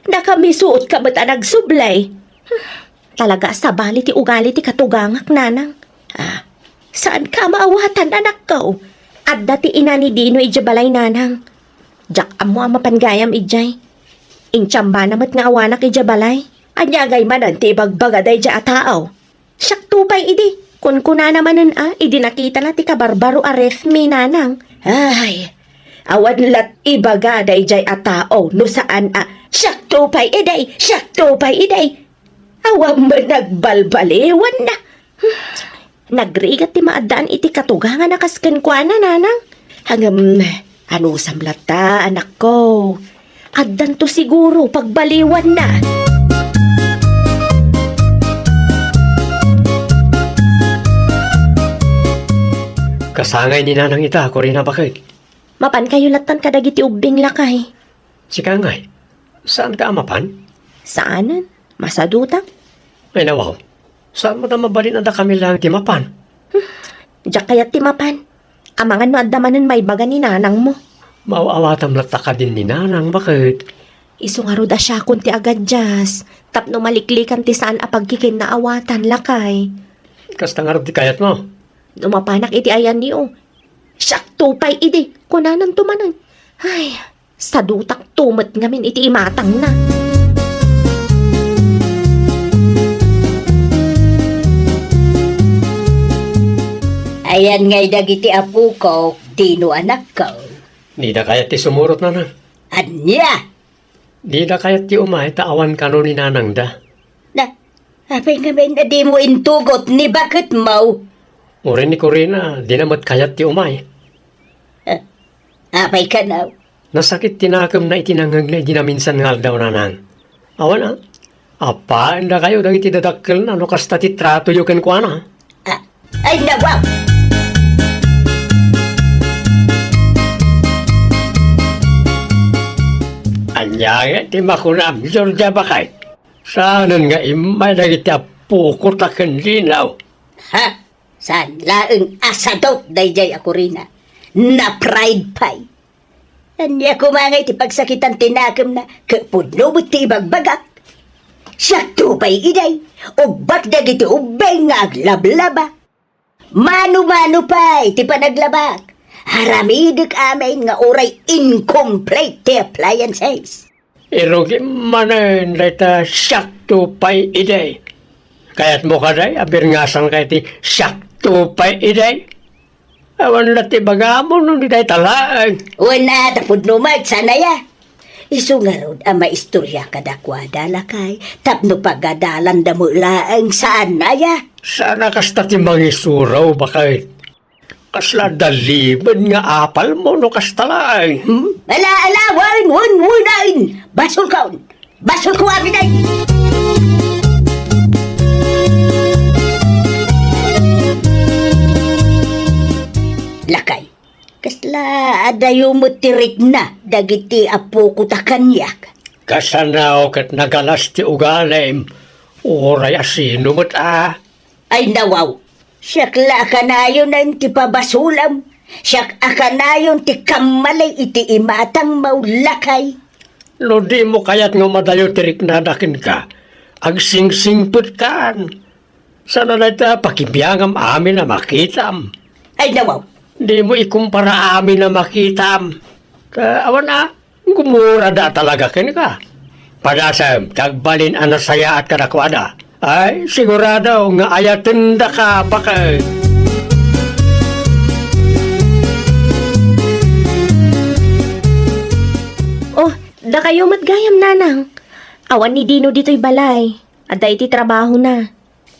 Nakamisuot ka ba't nagsublay? Talaga sa bali ti ugali ti katugangak nanang. Saan ka maawatan anak kao? At dati ina ni Dino ijabalay nanang. Jak amo ang mapangayam ijay. Inchamba namat nga awanak ijabalay. Anyagay manan ti ibagbagaday ja ataaw. Siyak tupay idi. Kun kuna naman idi nakita na ti kabarbaro aref mi nanang. Ay, awan lat ibagaday jay ataaw no saan siyak tupay iday, siyak tupay iday. Awan ba nagbalbaliwan na. Nagrigat ti maadaan iti katugangan na kasken kwa na nanang. Hangam, ano samlata anak ko. Addan to siguro pagbaliwan na. Kasangay ni nanang ita, Corina bakit? Mapan kayo latan kadagiti ubing lakay. Si Kangay, Saan ka amapan? Saanan? Masaduta? Ay nawaw. Saan mo na mabalin na kami lang timapan? Diyak kaya timapan. Amangan no adamanan may baga ni nanang mo. Mauawatam lata ka din ni nanang, bakit? Isungaro da siya kunti agad jas. Tapno maliklikan ti saan apagkikin na awatan lakay. Kasta nga di kayat mo. Dumapanak iti ayan niyo. Siyak tupay iti. Kunanan tumanan. Ay, sa dutak tumat ngamin iti imatang na. Ayan ngay dagiti apu ko, tino anak ko. Di da kayat ti sumurot na. Anya! Di da kayat ti umay taawan ka no ni nanang da. Na, apay ngamin na di mo intugot ni bakit mo? Urin ni Corina, di namat kayat ti umay. Apay ka na. Nasakit tinakam na itinangag na ginaminsan nga daw nanang. Awan na. Apaan da kayo dagiti dadakkel na no kasta ti trato yu ken kuana. Ay nawaw! Anyaya ti makunam, Georgia bakay. Saanan nga imay dagiti apuko taken linaw. Ha? Saan laeng asadot dayjay ako rin na pride pie. Anya kumangay ti pagsakitan tinakam na kapudno mo ti ibagbagak. Siya tupay iday, ugbak dagiti ubay nga aglablaba. Mano-mano pa'y ti panaglabak. Haramidek amin nga oray incomplete ti appliances. Irugi manen dayta sakto pay iday. Kayat mo ka day, abir ngasan kay ti sakto pay iday. Awan na ti bagamon nung di day talaan. Wala tapudno magsanaya. Isu nga rod ang maistorya kadakwada lakay. Tapno pagadalan damo laang saan naya. Sana kasta ti mangisuraw bakit? Kasla daliban nga apal mo no kastalaan. Ala, wun, basol kaon. Basol ko amin ay. Lakay, kasla adayo mo tirik na dagiti apo ko takanyak. Kasanaw kat nagalas ti ugalim. Oray asino mo't Ay nawaw, siyak la akanayon na ti pabasulam. Siyak akanayon ti kamalay iti imatang maulakay. No di mo kayat nga madayo tirik na dakin ka. Ag sing-singput kan. Sana na ita pakibiyangam amin na makitam. Ay nawaw, Di mo ikumpara amin na makitam. Awan na, gumura da talaga kin ka. Padasam, tagbalin ang nasaya at kadakwada. Ay, sigurado nga ayatin da ka bakit. Oh, da kayo matgayam nanang. Awan ni Dino dito'y balay. Ada iti trabaho na.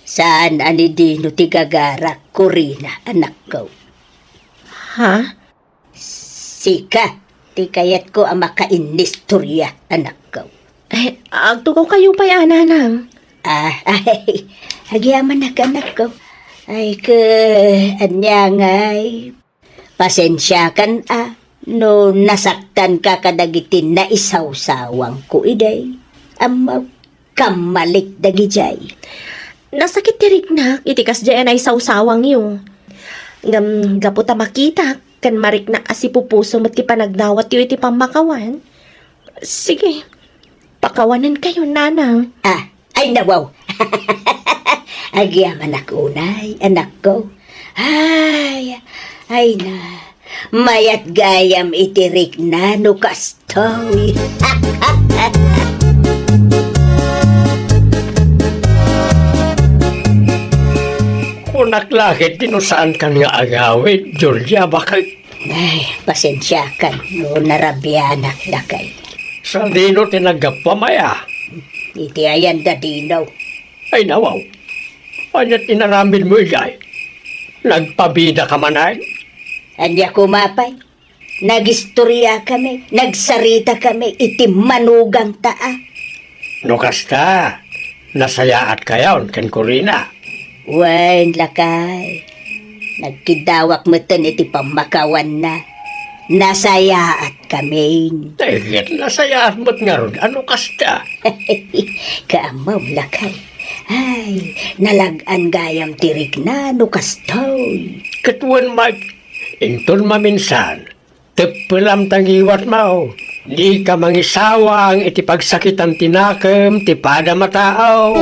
saan ani dino ti gagarak Corina anak ko. Ha? Sika, ti kayat ko ang makainistorya anak ko. Eh, agtukaw kayo pa'y nanang. Ay, agyaman na anak ko. Ay, anya ngay. Pasensya kan no nasaktan ka kadagitin na isawsawang ko iday. Amaw, kamalik dagijay. Nasakit tirik na, itikas dyan ay sawsawang yun. Gaputa makita, kan marik na kasi pupuso mat ti panagdawat yu iti pamakawan. Sige, pakawanan kayo nanang. Ay nawaw. Agyaman ako unay, anak ko. Ay na. Mayat gayam itirik na no kastoy. Kunak lakit dino saan kan nga agawin, Georgia, bakit? Ay, pasensya kan no narabianak na kay. Sa dino tinagapamaya. Iti ayan da dinaw. Ay nawaw. Anyat inaramin mo iyay. Nagpabida ka manay. Anya kumapay. Nagistorya kami, nagsarita kami, iti manugang taa. No kasta, nasayaat kayon ken Corina. Wan lakay. Nagkidawak mo ito iti pamakawan na. Nasaya at kami. Dahil nasayaan mo't nga ron, ano kasta? Kaamaw lakay. Ay, nalagan gayam tirik na no kastoy. Katuan mag, inton maminsan, tepelam tangiwat mo. Di ka mangisawa ang itipagsakitan tinakam, tipada matao.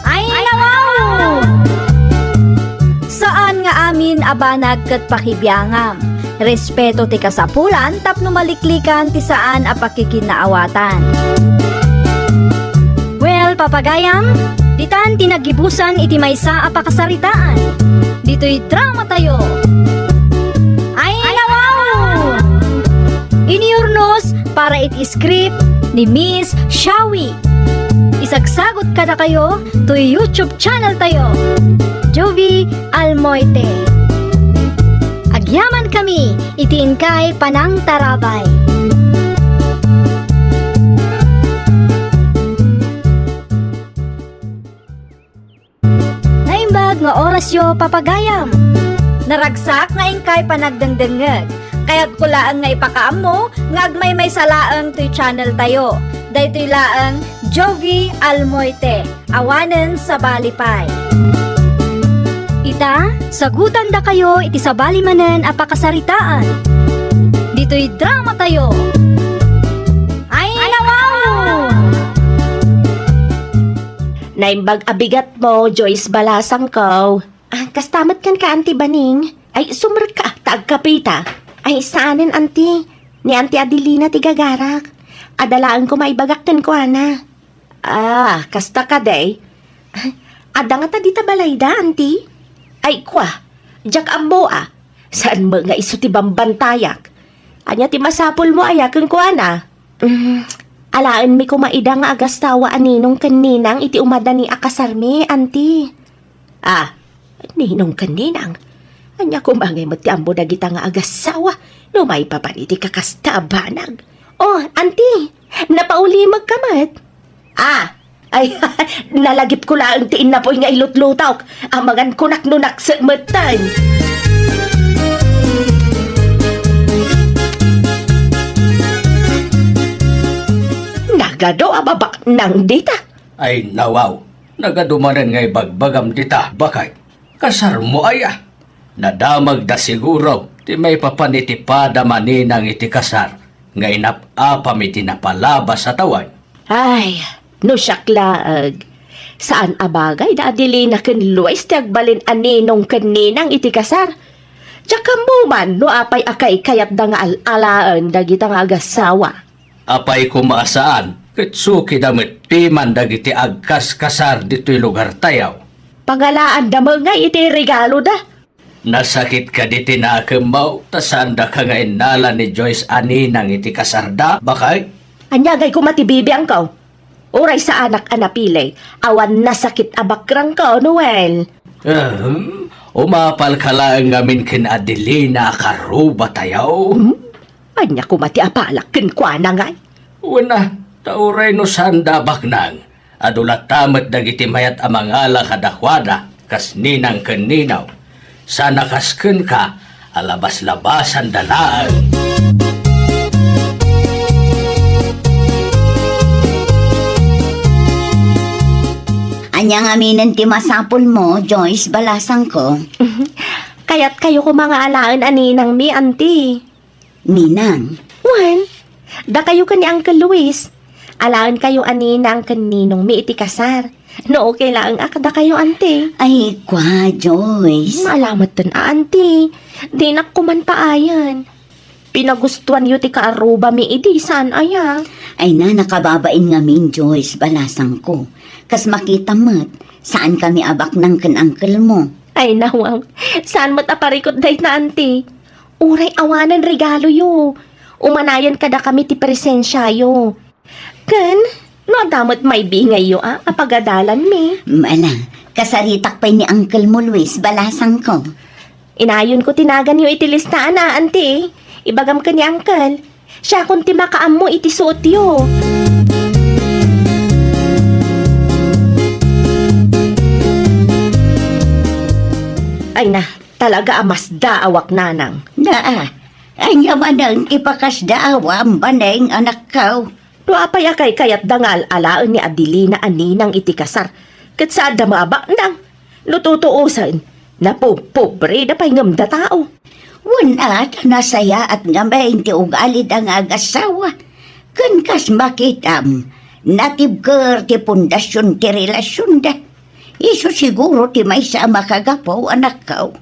Ay nawaw! Saan nga amin abanag kat pakibiyangam? Respeto ti kasapulan tapno maliklikan ti saan a pakikinaawatan. Well, papagayam, ditan tinagibusan iti maysa a pakasaritaan. Dito'y drama tayo. Ay nawaw! Iniurnos para iti script ni Miss Shawi. Isagsagot kada kayo to YouTube channel tayo. Jovi Almoite. Agyaman kami, itiin kay Panang Tarabay. Naimbag nga orasyo papagayam. Naragsak nga ingkay panagdengdengeg. Kaya't kulaan nga ipakaam mo, nga agmay may salaang to'y channel tayo. Daytoy laang Jovi Almoite, awanen sa Balipay. Ita, sagutan da kayo iti sabali manen a pakasaritaan. Dito'y drama tayo. Ay nawaw! Naimbag abigat mo, Joyce Balasang ko. Kastamat kan ka, Auntie Baning. Ay, sumr ka, taagkapita. Ay, saanin, Auntie? Ni Auntie Adelina tigagarak. Adalaan ko maibagakten ko, ana. Kasta ka, day. Ada nga ta dita balayda, Auntie? Ay, kwa, jak ambo Saan mo nga iso ti bambantayak? Anya ti masapol mo ayakan ko, ana. Alaan mi kumaida nga agastawa aninong kaninang iti umada ni akasarmi, Auntie. Ninong kaninang? Anya kumangay mo ti ambo na kita nga agasawa, no may papaniti kakastabanag. Oh, Auntie, napauli magkamat. Ay, nalagip ko lang tiin na po'y nga ilutlutaw. Amangan kunak-nunak sa matan. Nagado ababak ng dita. Ay nawaw, nagadumanan ngay bagbagam dita, bakay? Kasar mo aya. Nadamag da siguro, ti may papanitipada maninang iti kasar, ngay napapam iti napalabas sa tawan. Ay, no syaklaag. Saan abagay da adili na kanluwais ti agbalin aninong kaninang iti kasar? Tsaka mo man no apay akay kayat da nga alalaan dagita nga agasawa. Apay kumaasaan, kitsuki damit timan dagiti agkas kasar dito'y lugar tayaw. Pangalaan da mo nga iti regalo da. Nasakit ka diti na akemaw, tasanda ka nga inala ni Joyce aninang iti kasarda, bakay? Anyagay ko matibibiyang ko. Uray sa anak anapilay, awan nasakit abakrang ko, Noel. Umapal ka lang ngamin kin Adelina karuba tayaw. Anya ko mati apalak kinkwa na nga. Una, tauray no sanda baknang. Adulat tamat dagiti mayat amangala kadakwada, kas ninang kaninaw. Sana kasken ka, alabas-labasan dalaan. Anyang aminan ti masapol mo, Joyce Balasang ko. Kaya't kayo ko mga alaan aninang mi, Auntie. Ninang, Juan, da kayo ka ni Uncle Luis. Alaan kayo aninang kaninong mi iti kasar. No, okay lang akada kayo, Auntie. ay kwa, Joyce. Malamat tan, Auntie. Di na kuman paayan. Pinagustuhan yu ti kaaruba mi idi saan aya. Ay na, nakababain ngamin, Joyce Balasang ko. Kas makita mo't, saan kami abak ng kan-uncle mo. Ay nawang, saan mat aparikot dahit na, Auntie? Uray awanan regalo yu. Umanayan kada kami ti presensya yu. Kan, no damot may bingay yu apagadalan mi. Mala, kasaritak pa ni Uncle mo, Luis Balasang ko. Inayon ko tinagan yu iti listaan na, Auntie. Ibagam ka ni Uncle. Siya kung ti makaam mo iti suot yu. Ay na, talaga mas daawak nanang. Na, anya man ang ipakasdaawam baneng anak kau. No apay akay kayat dangal alaan ni Adelina aninang itikasar. Kat sa damaba nang lututuusan na pobre na pahingamda tao. Wala at nasaya at ngamayin ti ugali ang agasawa. Kan kas makitam, natibker ti pundasyon ti relasyon da. Iso siguro ti may sa makagapaw anak kau.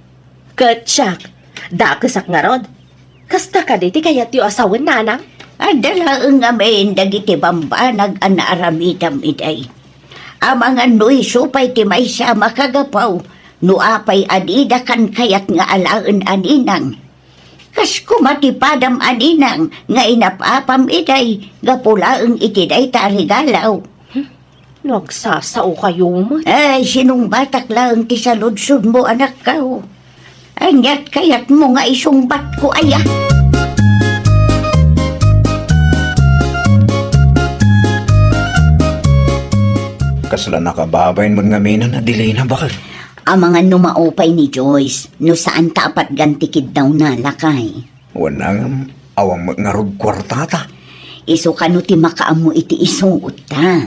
Katsak, dakesak nga rod. Kasta ka di ti kayat yung asawan nanang? Adala ang ngamayin dagiti bambanag ang naaramidam iday. Ang mga nuy supay ti may sa makagapaw, nuapay adida kan kayat nga alaan aninang. Kas kumatipadam aninang nga inapapam iday, gapulaang itiday tarigalaw. Nagsasao kayo mo. Ay, sinong batak lang ti saludsod mo anak kau. Anyat kayat mo nga isungbat ko aya. Kasla nakababayin mo nga minan na delay na bakal. Ang mga numaupay ni Joyce, no saan tapat gantikid daw na lakay. Wanang awang magngarod kwartata. Iso ka no ti makaamu iti isuot ta.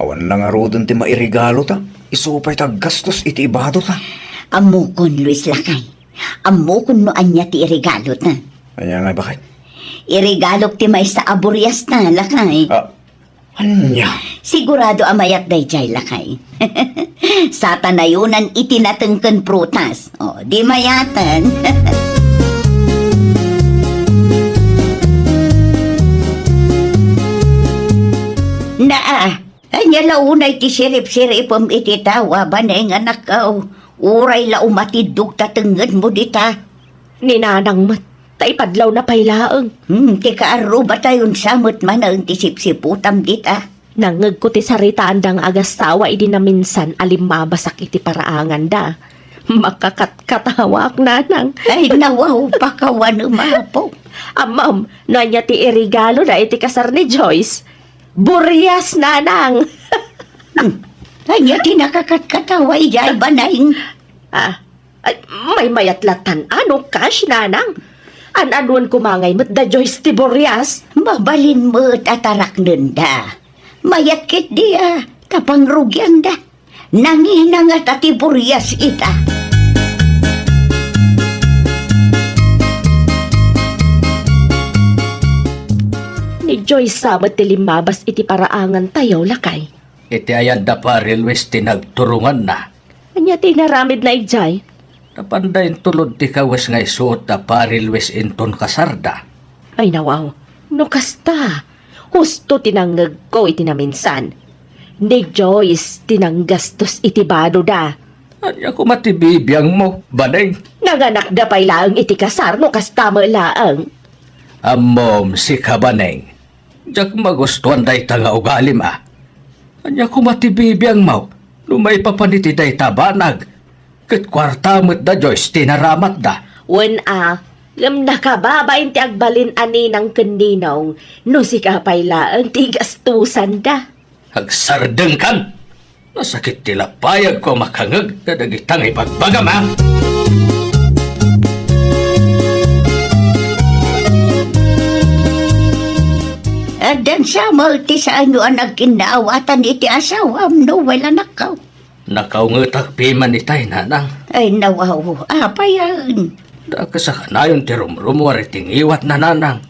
Awan lang nga rodon ti mairigalo ta. Isupay ta gastos iti ibado ta. Amukon, Luis Lakay. Amukon no anya ti irigalo ta. Anya nga bakit? Irigalok ti may sa aburyas na, Lakay. Anya? Sigurado amayat dayjay, Lakay. Sa tanayunan itinatengken prutas. O, di mayatan. Naa, anya launay ti sirip-siripom iti tawa baneng anak kau. Uray la umatidog tatenggen mo dita. Ni nanang mat, taipadlaw na pailaang. Ti kaaro ba tayon samot man ang ti sipsiputam dita? Nangag ko ti saritaan dang agasawa idi na minsan alimmabasak iti paraangan da. Makakatkatawak nanang. Ay nawaw pa kawan umapo. Amam, nanya ti irigalo na iti kasar ni Joyce. Buryas nanang. Anya ti nakakatkatawa ijay banayng. Ay, may mayatlatan ano cash nanang. An-anuan kumangay mo't da Joyce ti Buryas. Mabalin mo tatarak nunda. Mayakit dia, tapangrugyan da. Nanginang at atiburias ita. Ni Joyce sabat ti limabas iti paraangan tayo lakay. Iti ayan da parilwes tinagturungan na. Anya ti naramid na ijay. Napandayin tulod ti kawas nga isuot da parilwes inton kasarda. Ay nawaw, no kasta. Husto tinanggag ko iti na minsan. Ni Joyce tinanggastos iti bado da. Anya ko matibibiyang mo, baneng. Nanganak da pay laang iti kasar no kasta mo laang. Amom si kabaneng. Diyak magustuhan day ta nga ugalim ah. Anya ko matibibiyang mo, lumay papaniti day tabanag. Kat kwarta mo't da Joyce tinaramat da. Wen ngam nakababain ti agbalin ani ng kandinaw, no si kapay laang ti gastusan da. Hagsardeng kan. Nasakit tila payag ko makangag na dagitang ipagbagam ha. Dan sa multi sa ano ang nagkinaawatan iti asawam no wala nakaw. Nakaungetak piman itay nanang. Ay nawaw, apayan. Da kasakanayon ti rumrumwar iting iwat na nanang.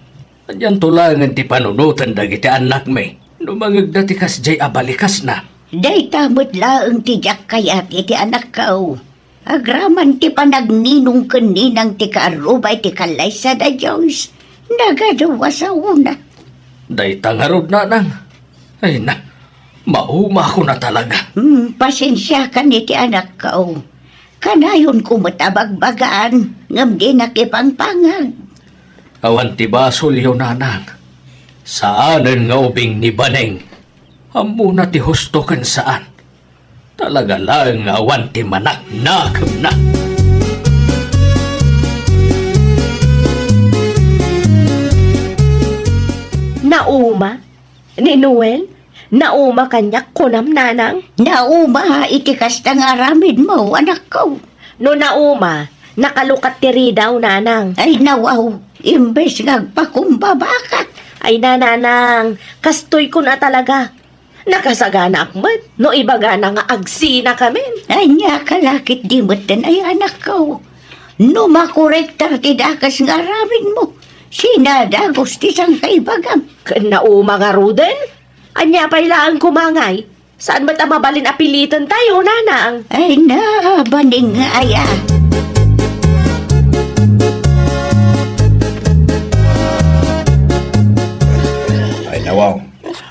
Adyan tulangan ti panunutan dagiti anak may. Numangag dati kas jay abalikas na. Day tamot laang tijak kayat iti anak kau. Agraman ti panagninong kaninang ti kaarubay ti kalaysa da Diyos. Nagadawa sa una. Day tangarod nanang. Ay na, mauma ko na talaga. Pasensya ka ni ti anak kau. Kanayon ko matabagbagaan, ngam di nakipangpangag. Awan ti basol yun nanang. Saanan nga ubing ni Baneng? Amo na ti husto kan saan? Talaga lang nga awan ti manak na. Nauma? Ni Noel? Nauma kanyak kunam nanang? Nauma iti kastang aramid mo, anak ko. No nauma, Nakalukat tiri daw, nanang. Ay nawaw, imbes ngagpakumbaba ka. Ay nananang, kastoy ko na talaga. Nakasagana akmat, no ibaga na nga agsina kami. Ay niya kalakit di mo ay anak ko. No makorektar tidakas nga ramin mo. Sinadagos ti sang kaibagang. Kanauma nga ruden? Anya pa'y laang kumangay. Saan ba't mabalin apilitan tayo, nanang? Ay na, baning nga aya. Ay nawaw.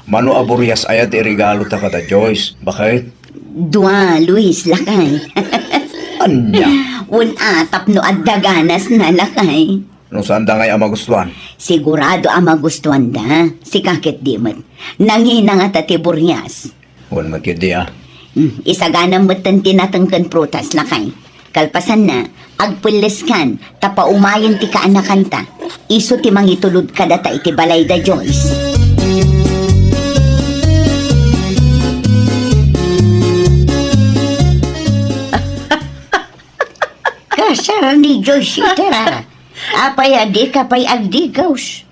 Mano aburias ayat irigalo ta kada Joyce. Bakit? Dua, Luis, lakay. Anya. Un atap no adaganas na lakay. No saan da ngay ang magustuhan? Sigurado ang magustuhan da. Si kakit dimot. Nangina nga tatiburias. Huwag magkidi ah. Isagana mo tan tinatangkan prutas lakay. Kalpasan na, agpulis kan, tapa umayan ti kaanakan ta. Iso ti mangitulod ka data iti balay da Joyce. Kasar ni Joyce ita. Apay adi ka pa'y agdigaws.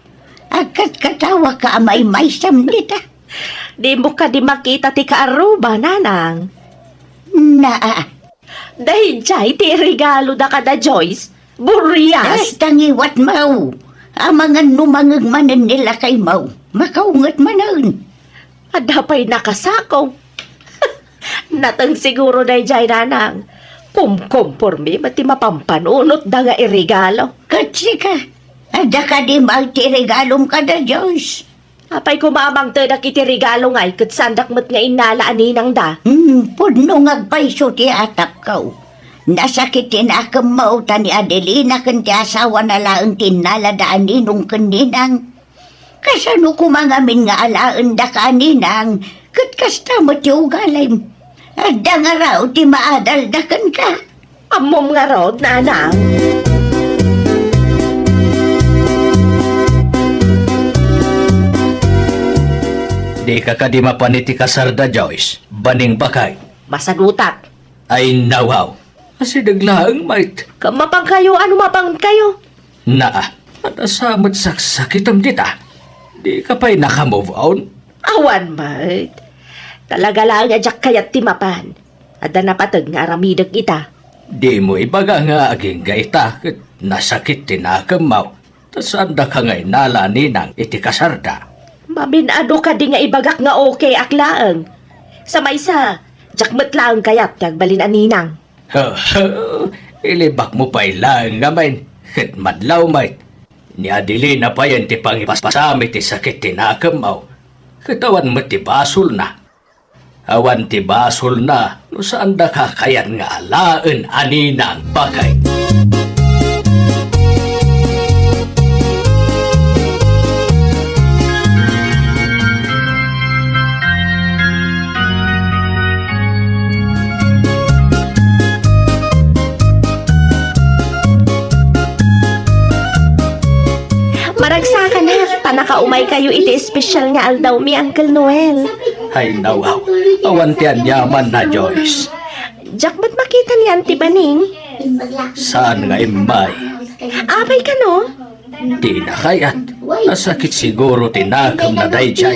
Agkat katawa ka amay may samnita. Di mo ka di makita ti kaaruba, nanang. Naa. Dahil jay, ti regalo da kada Joyce. Burias. Ay, tangiwat mau. Amangan numangag manan nila kay mau. Makaungat manan. Adapay nakasakaw. Natang siguro dahil jay, nanang. Kumporme, mati mapampanunot da nga irregalo. Katsi ka. Ada ka di magtiregalong ka na, Diyos. Apay kumamang to na kiti regalo ngay, kat sandak mat nga inala aninang da. Puno ngagpaiso ti atap kaw. Nasakitin akam mauta ni Adelina kan ti asawa na laang tinala da aninong kaninang. Kasano kumangamin nga alaan da kaninang, kat kasta mo ti ugalay. Ada nga raw ti maadal da kan ka. Amom nga rod, nanang. Di ka kadima paniti kasarda, Joyce. Baning bakay. Masagutat. Ay nawaw. Kasi daglaang mait. Kamapang kayo, ano mapang kayo? Naa. At asamot saksakit am dita. Di ka pa'y nakamove on. Awan, mate. Talaga lang nga jak kayat timapan. Ada na patag nga aramidag ita. Di mo ibaga nga aging gaita. Kat nasakit tinakamaw. Tas anda ka nga'y nalani ng iti kasarda. Mabinado ka di nga ibagak nga okay aklaang. Sa maysa, jakmat lang kayat tagbalin aninang. Ilibak mo pa'y lang ngamin. Kat madlaw mait. Ni Adelina pa yan ti pangipasami ti sakit tinakamaw. Katawan mo ti basol na. Awan ti basol na. No saan da ka kayan nga alaan aninang bakay. Maragsakan na, panakaumay kayo iti espesyal nga aldaw mi Uncle Noel. Ay nawaw. Awan ti anyaman na, Joyce. Jak, ba't makita ni Auntie Baning? Saan nga imay? Apay ka no? Di na kayat. Nasakit siguro tinakam na dayjay.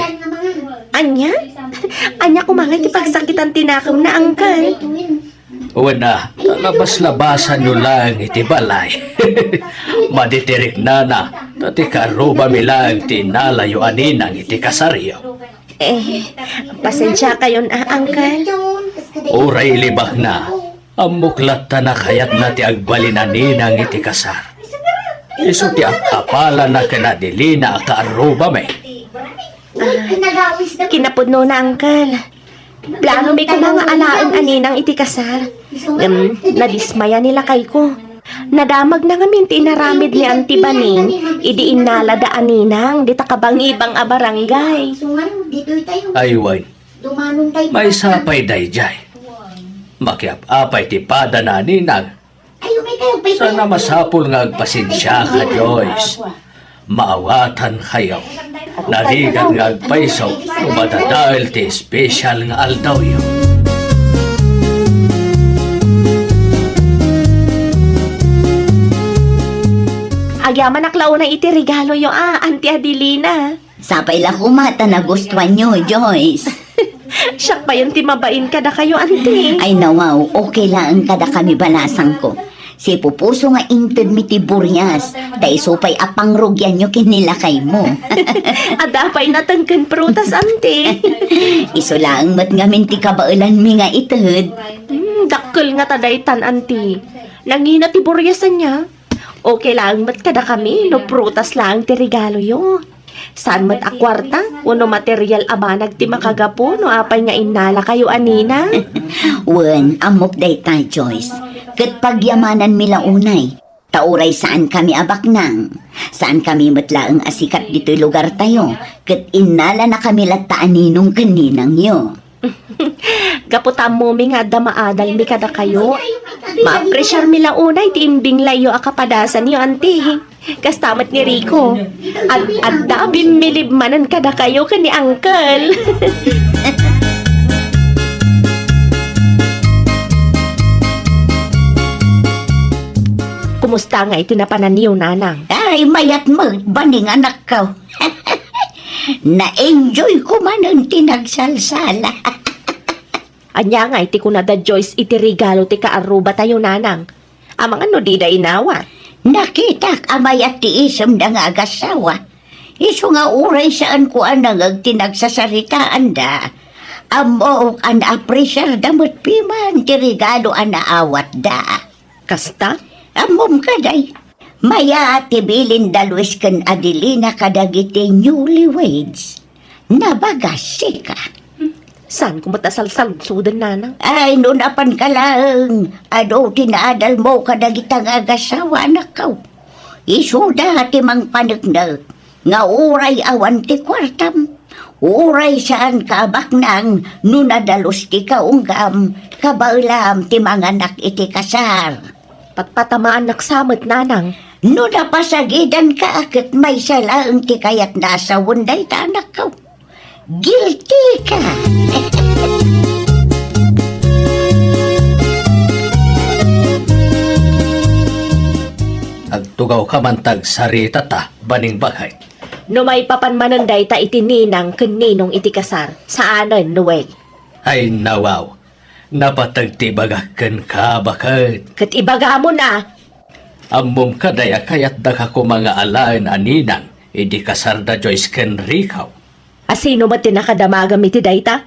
Anya? Anya kumangay ti pagsakitan tinakam na Uncle. Wana, talabas-labasan nyo lang iti balay. Maditirik na na, tati karuba mi lang tinalayo aninang iti kasaryo. Pasensya kayo na Uncle. Uray libak na, amuklat ta na kayat na ti agbalin aninang iti kasar. Iso ti akapala na kanadili na karuba may. Kinapudno na Uncle. Plano may ko mga alaan aninang iti kasar. Nadismaya nila kay ko. Nadamag na nga minti naramid ni Auntie Baning. Idi inala da aninang, di takabang ibang abarangay. Aywan, may sapay dayjay. Makiap-apay ti pada na aninang. Sana masapul nga agpasensya ka, Joyce. Maawatan kayo. Narigat nga agpaiso, umadadahil ti special nga aldaw yun. agyaman aklaw na iti regalo yo Auntie Adelina. Sapay la kumata na gustuhan nyo, Joyce. Siyak pa yun timabain ka na kayo, Auntie. Ay nawaw, okay lang kada kami balasang ko. Si pupuso nga ingted mi ti Burias, tay supay apangrugyan nyo kinilakay mo. Adapay natangkan prutas, Auntie. Iso lang mat ngamin ti kabailan mi nga ited. Dakkel nga tadaytan, Auntie. Nangina ti buryasan niya. Okay lang mat kada kami, no prutas lang ti regalo yo. Saan mat akwarta? Uno material abanag ti makagapo, no apay nga inala kayo anina. Wen, amok day ta, Joyce. Kat pagyamanan mila unay. Tauray saan kami abaknang. Saan kami matlaang asikat dito'y lugar tayo. Kat inala na kami lataan ninong kaninang yo. Gaputam mo mi nga damaadal mi kada kayo. Ma-pressure mi la unay ti imbing layo akapadasan yo, Auntie. Kastamat ni Rico. At dabim milibmanan kada kayo kani Uncle. Kumusta nga iti napanan niyo, Nanang? Ay, mayat mo, baning anak ko. Na-enjoy ko man ang tinagsalsala. Anya nga iti kunada Joyce iti regalo ti kaaruba tayo, Nanang. Amang ano di da inawat. Nakita amay at tiisam na nga agasawa. Iso nga uray saan ko anang tinagsasaritaan da. Amo an apresyar damot piman ti regalo anaawat da. Kasta? Amom kaday. Maya tibilin dalwis kan Adelina kadagiti newlyweds. Nabagasi ka. Saan kumatasalsal sudan, Nanang? Ay, nunapan ka lang. Ano, tinaadal mo kadagitang agasawa na kaw. Isuda ti mang panagnak. Nga uray awan ti kwartam. Uray saan kabak nang nunadalos ti kaunggam. Kabaulam ti mga anak iti kasar. Patpatamaan naksamot, Nanang. Nunapasagidan ka akit may salaang ti kayat nasa wunday ta anak kaw. Guilty ka. Agtugaw ka man tag sarita ta, baning bakay. No may papanmananday ta iti ninang kaninong iti kasar. Saanan, Noel? Ay nawaw, napatagtibagakan ka bakit. Kat ibaga mo na. Amom ka daya kayat da ko mga alaan aninang, idi kasar da Joyce ken Ricaw. Asino ba tinakadamagam iti dayta?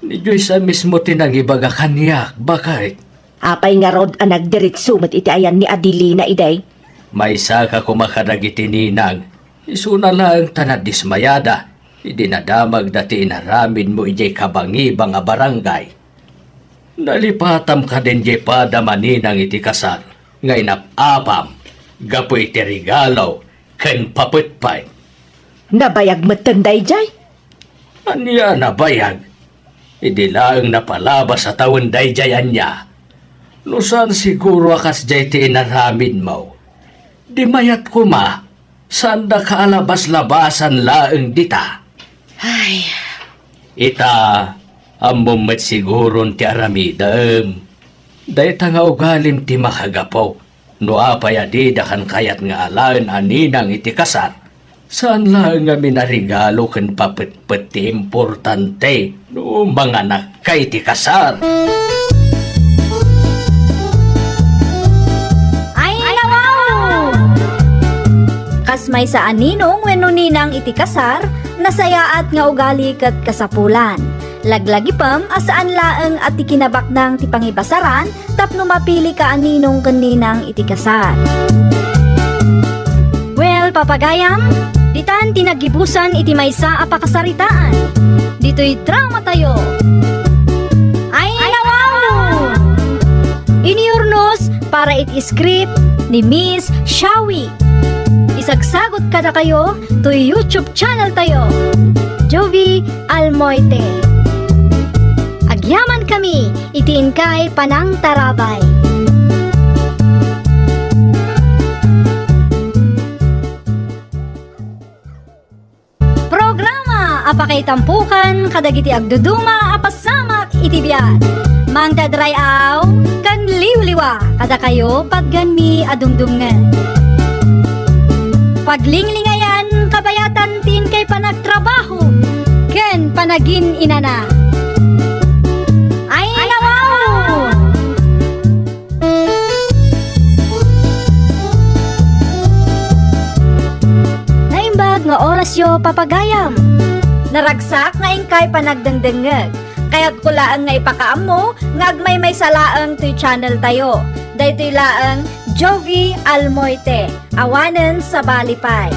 Ni Joyce mismo tinangibaga kanyak, bakit? Apay nga rod ang nagdiritso mat iti ayan ni Adelina iday. May saka kumakadag iti ninang, isuna lang tanad dismayada, idinadamag dati inaramin mo ijay kabangibang a barangay. Nalipatam ka din jay padamaninang iti kasar, ngay napapam, gapo iti regalo, ken paputpay. Nabayag matanday jay. Anya nabayag, idilaang napalabas sa taon day jayan niya. Nusan siguro akas jay ti inaramin mo. Di mayat ko ma, saan da kaalabas-labasan laeng dita. Ay, Ita, amumit siguro ti aramidam. Dayta nga ugalim ti makagapo, no apay adida kan kayat nga alaan aninang iti kasar. Saan lang nga minarigalo kan papet-pet ti importante, no mga nakay ti kasar. Ay, nawaw! Kas may sa aninong wenno ninang iti kasar, nasayaat nga ugali ket kasapulan. Laglagi pam asaan laeng at ikinabaknang ti pangibasaran tapno mapili ka aninong kaninang iti kasar. Well, papagayam, ditan tinagibusan iti maysa a pakasaritaan. Dito'y drama tayo. Ay, nawaw! Iniurnos para iti script ni Miss Shawi. Isagsagot kada kayo to YouTube channel tayo, Jovi Almoite. Agyaman kami, itiin kay Panang Tarabay. Programa apakay tampukan kadagiti agduduma apasamak iti biyan. Mangdadrayaw kan liwliwa kada kayo pagganmi adumdumngan. Paglinglingayan, kabayatan tin kay panagtrabaho. Ken panagin inana. Ay nawaw! Naimbag nga oras yo papagayam. Naragsak nga ingkay panagdengdengeg. Kaya't kulaan nga ipakaam mo, nga agmay may salaang to'y channel tayo. Daytoy laang Jovi Almoite, awanen sa Balipay.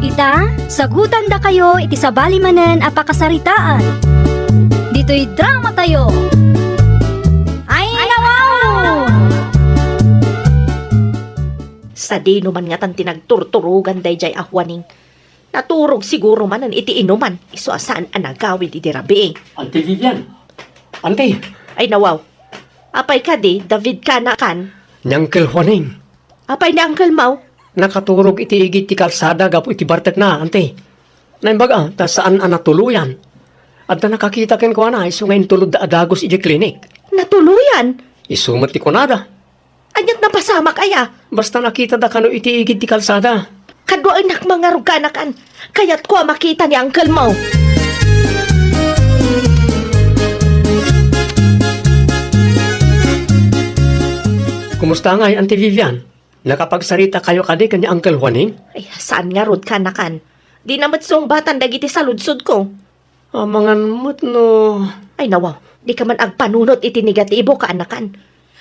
Ita, sagutan da kayo iti sa balimanen a pakasaritaan. Dito'y drama tayo. Ay nawaw! Sa dino man nga tan tinagturturugan dayjay ahwaning. Naturog siguro man ang iti inuman. Iso asaan ang nagawid iti rabi. Ante Vivian. Ante, Ay nawaw. Apay ka di, David ka na kan. Nyangkel Juaning. Apay ni Uncle Mau. Nakaturog iti igit ti kalsada gapo iti bartek na, ante. Naimbaga, ta saan ang natuluyan. At na nakakita ken ko na, iso ngayon tulod da adagos iti klinik. Natuluyan. Isumat ti kunada. Anyat napasamak aya. Basta nakita da kano iti igit ti kalsada. Kadwa anak mga ruganakan. Kaya't ko makita ni Uncle Mau. Kumusta nga, Ante Vivian? Nakapagsarita kayo kadi kanya Uncle Juaning? Ay, saan nga rod ka nakan? Di namat song batan dagiti sa ludsod ko. Amangan mo't no... Ay nawaw, di ka man agpanunot iti negatibo ka anakan.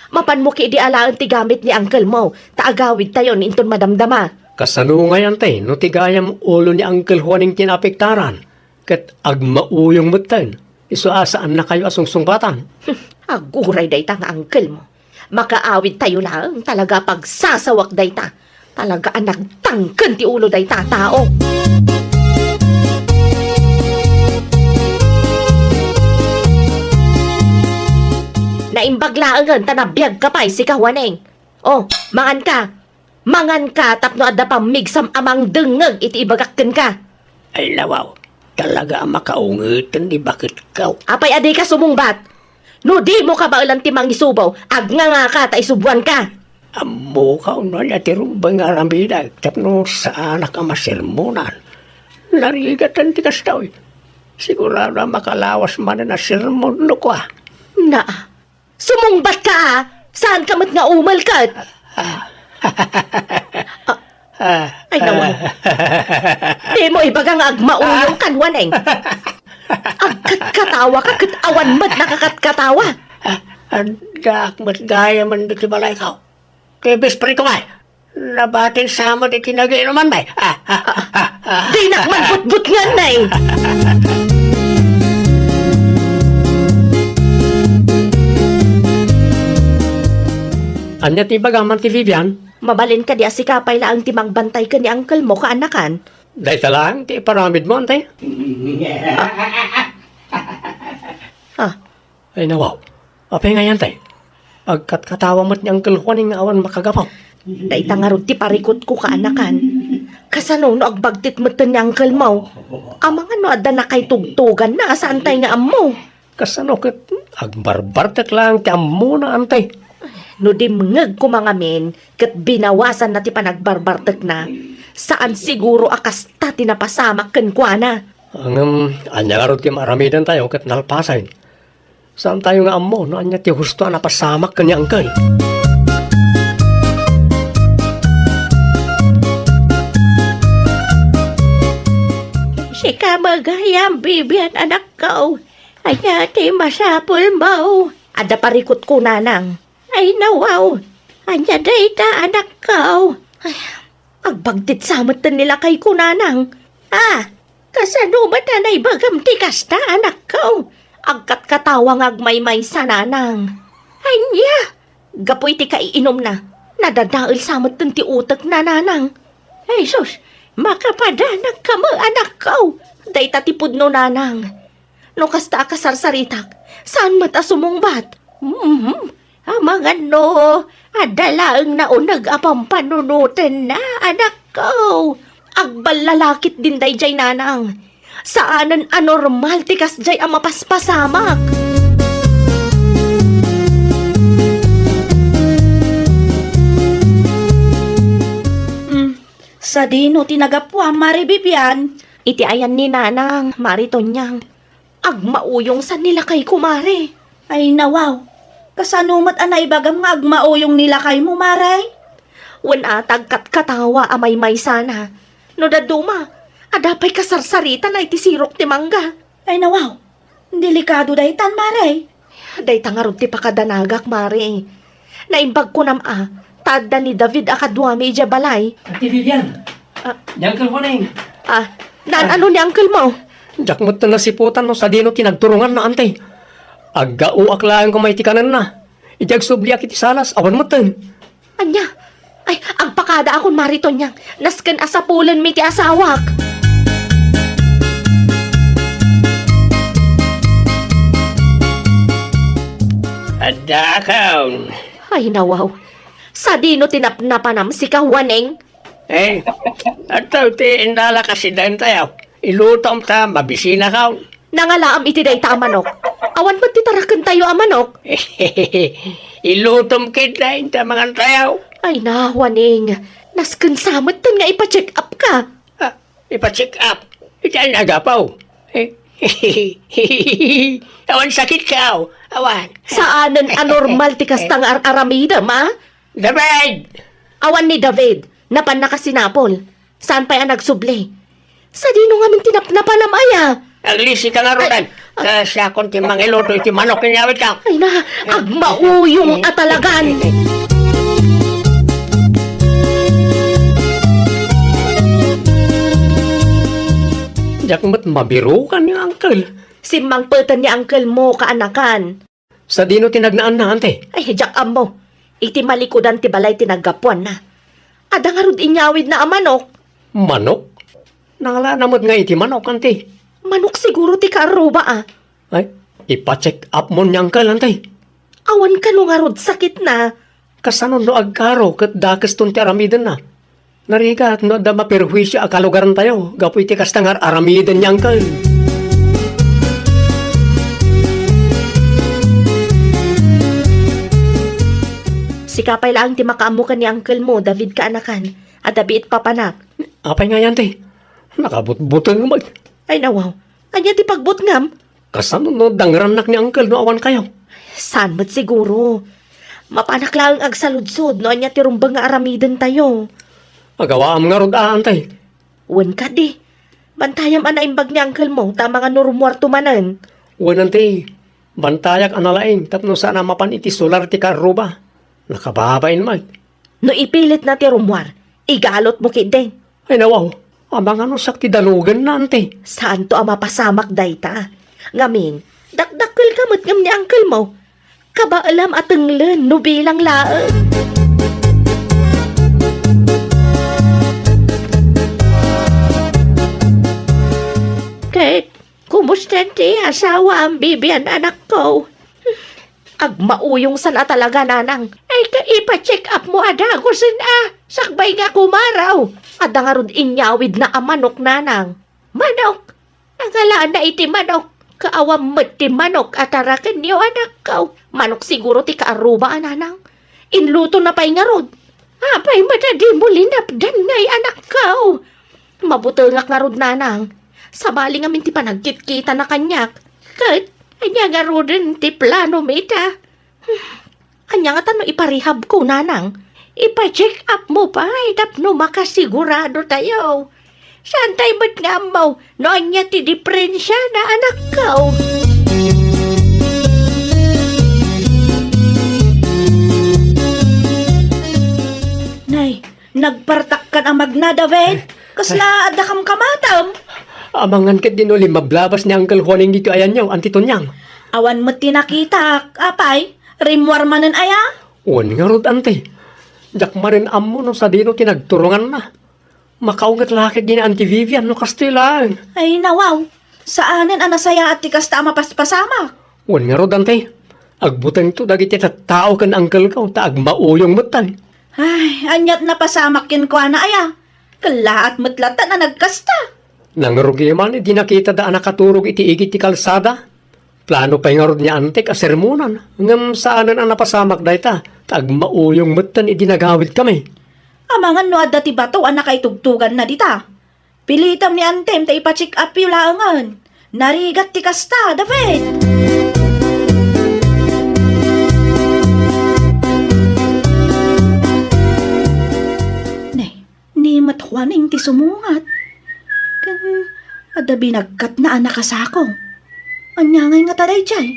Mapan mo ki di alaan ti gamit ni Uncle Mau, taagawid tayo ni inton madamdama. Kasano ngayon tay, no tigayam ulo ni Uncle Juaning tinapiktaran. Kat agmauyong mutan. Iso asaan na kayo asong sungbatan. Aguray day ta nga Uncle mo. Makaawid tayo lang, talaga pagsasawak day ta. Talaga ang nagtangken ti ulo day ta, tao. Naimbaglaangan, tanabiyag ka pa'y si Kawaneng. Oh, mangan ka. Mangan ka, tapno adda pa migsam amang dengeg iti ibagakken ka. Ay lawaw, talaga ang makaungitan di bakit ka. Apay aday ka sumungbat. No di mo ka ba ulang timang isubaw, agnga nga ka, ta isubuan ka. Amo ka uno niya tirumbang aramida, tapno sa anak ang masermonan. Narigatan ti kastaw. Sigurado makalawas man na sermon no ko. Na, sumungbat ka ha? Saan ka mat nga umal ka? Ay naman. Di mo ibagang agmauyong kanwaneng. Agkat-katawa ka, katawan mat nakakatkatawa. Andak, mat gaya man di balay ka. Kaya bespre ko nga. Nabatin sa mo di kinag-inuman ba? Di nakman but-but nga na eh. Anya ti bagaman ti Vivian? Mabalin ka di asikapay lang timang bantay ka ni Uncle mo kaanakan. Dahil talang, ti paramid mo, ante. Ah, Ay nawaw, apay nga yan, tay. Agkat-katawa mo't ni Uncle Juaning nga awan makagapaw. dahil tangarod ti parikot ko kaanakan. Kasano no agbagtit mo ni Uncle Mau. Amang ano adda na kay tugtugan na saan tayo nga amo. Kasano kat agbarbartak lang ti amo na, ante. No di mngeg ko mga men, kat binawasan na ti panagbarbartek na, saan siguro akas ta tinapasamak ken kwa na. Ang anya nga ro ti maramidan tayo kat nalpasan. Saan tayo nga amo no anya ti husto na pasamak kanya Uncle. Sika magayam bibian anak ko, anya ti masapul mo. Ada parikot ko nanang. Ay nawaw, anya day ta anak ko. Ay, agbagtit samatan nila kay kunanang. Kasano ba tanay bagam tikas ta anak ko? Agkat katawang agmaymay sa nanang. Anya, gapoy ti kaiinom na. Nadadaal samatan ti utak na nanang. Ay sus, makapadanag ka mo anak ko. Day tatipod no nanang. No kasta kasarsaritak, saan mata sumungbat? Amang ano, adalaang naunag apang panunutin na, anak ko. Agbalalakit din day jay nanang. Saanan anormal tikas jay ang mapaspasamak. Sa dino tinagapwa, Mari Bibian. Iti ayan ni nanang, maritonyang. Agmauyong sa nila kay kumare. Ay nawaw, kasanumat anay bagam nga agmauyong nila kay mo, Maray. Wan atag katawa amay may sana. No daduma, adapay kasarsarita na iti sirok ti mangga. Ay nawaw, delikado daytan, Maray. Day tangarod ti pakadanagak, mare. Naimbag ko tadda ni David akadwami ija balay. Ati Vivian, Uncle mo na Ano ni uncle mo? Jakmot na nasiputan no sa dino tinagturungan na ante. Agao aklaan ko may tikanan na. Ijag subli akit salas, awan mo tan. Anya? Ay, agpakada akong maritonyang. Nasken asapulan mi ti asawak. Adakaw. Ay, nawaw. Sa dino tinapnapanam si kawaneng. Ataw ti indala kasi dan tayo. Ilutom ta, mabisina ka. Nangalaam iti day ta manok. Awan ba't titarakan tayo a manok? Ilutom kita ta mga tayo. Ay, nawaneng. Nasken samot tan nga ipa-check up ka. Ipa-check up. Iti nagapaw. Awan sakit ka. Awan. Saanan anormal ti kastang aramida, ma? David! Awan ni David, napan na kasinapol. Saan pa yan nagsubli? Sa dino nga min tinapnapanam aya. Aglisi ka nga rodan. Sa akong timang iluto, iti manok kinyawit ka. Ay na, agmauyong atalagan. Jakmat mabiro ka ni uncle. Simang petan ni uncle mo kaanakan. Sa dino tinagnaan na ante. Ay, jakam mo. Iti malikudan ti balay tinagapuan na. Ada nga rod inyawid na amanok. Manok? Nangalanamot nga iti manok ante. Manok siguro ti karuba Ay, ipa-check up mo ni uncle ante. Awan ka no nga rod sakit na. Kasano no agkaro kat dakas ton ti aramidan na. Nariga at no da maperwisya akalugaran tayo. Gapu iti kastangar aramidan ni uncle. Sikapay lang ti makaamukan ni uncle mo, David kaanakan. At dabiit papanak. Apay nga yan te. Nakabut-butan nga mag. Ay nawaw, anya ti pagbutngam. Kasano no dangranak ni uncle no awan kayo. San ba't siguro? Mapanak lang agsaludsod no anya ti rumbang nga aramidan tayo. Agawaam nga rod ante. Wan ka di. Bantayam anaimbag ni uncle mo, tama nga nurumuarto manan. Wanan te. Bantayak analaing tapno sana mapan iti solar ti karuba. Nakababain mag. No ipilit na ti rumuar, igalot mo kideng. Ay nawaw. Amang ano sakti dalugan na ante. Saan to ang mapasamak dayta? Ngamin, dakdakkel ka matngam ni uncle mo. Kabaalam at tenglen, no bilang laang. Kate, kumusta ti asawa ang bibian anak ko? Agmauyong sana talaga, nanang. Ay, ipa-check up mo, ada, kusin sakbay nga kumaraw. Ada nga rod inyawid na amanok, nanang. Manok! Nangalaan na iti manok. Kaawam mo't ti manok at arakin niyo, anak ko. Manok siguro ti kaaruba, nanang. Inluto na pa'y nga rod. Apay, matadi mo linapdan ngay, anak ko. Mabutungak nga rod, nanang. Sabali nga min ti panagkit-kita na kanyak. Kat, anya nga rodin ti plano mita. Anya nga tanong iparehab ko, nanang. Ipa-check up mo pa, tapno makasigurado tayo. Saan tayo ba't nga mo, no anya ti diferensya na anak ko? Nay, nagpartak ka ang magna, David. Kasla adakam kamatam. Amangan kat din ulit mablabas ni Uncle Juaning dito ayan niyo, antito niyang. Awan mo tinakita, apay. Rimwar manen aya. Uwan nga rod ante. Jak marin amo no sa dino tinagturungan na. Makaungat lakit din Auntie Vivian no kastilang. Ay nawaw, saanen anasaya at tikas ta mapaspasama. Uwan nga rod ante. Agbutang to dagiti tao kan uncle ko ta agmauyong mutan. Ay, anyat na pasamakin ko na aya. Kalaat matlatan na nagkasta. Nangarugi man, di nakita da anak katurog iti igit ti kalsada. Plano pa nga rod niya ante kasermonan. Ngam saanan ang napasamak da ita. Tag mauyong mutan iti nagawid kami. Amangan no adda ti bato ang nakaitugtugan na dita. Pilitam ni Antem ta ipacheck up yung laangan. Narigat ti kasta, David. Ni matwaning ti sumungat. Kan adda binagkat na anak kasako. Anyangay nga taday jay.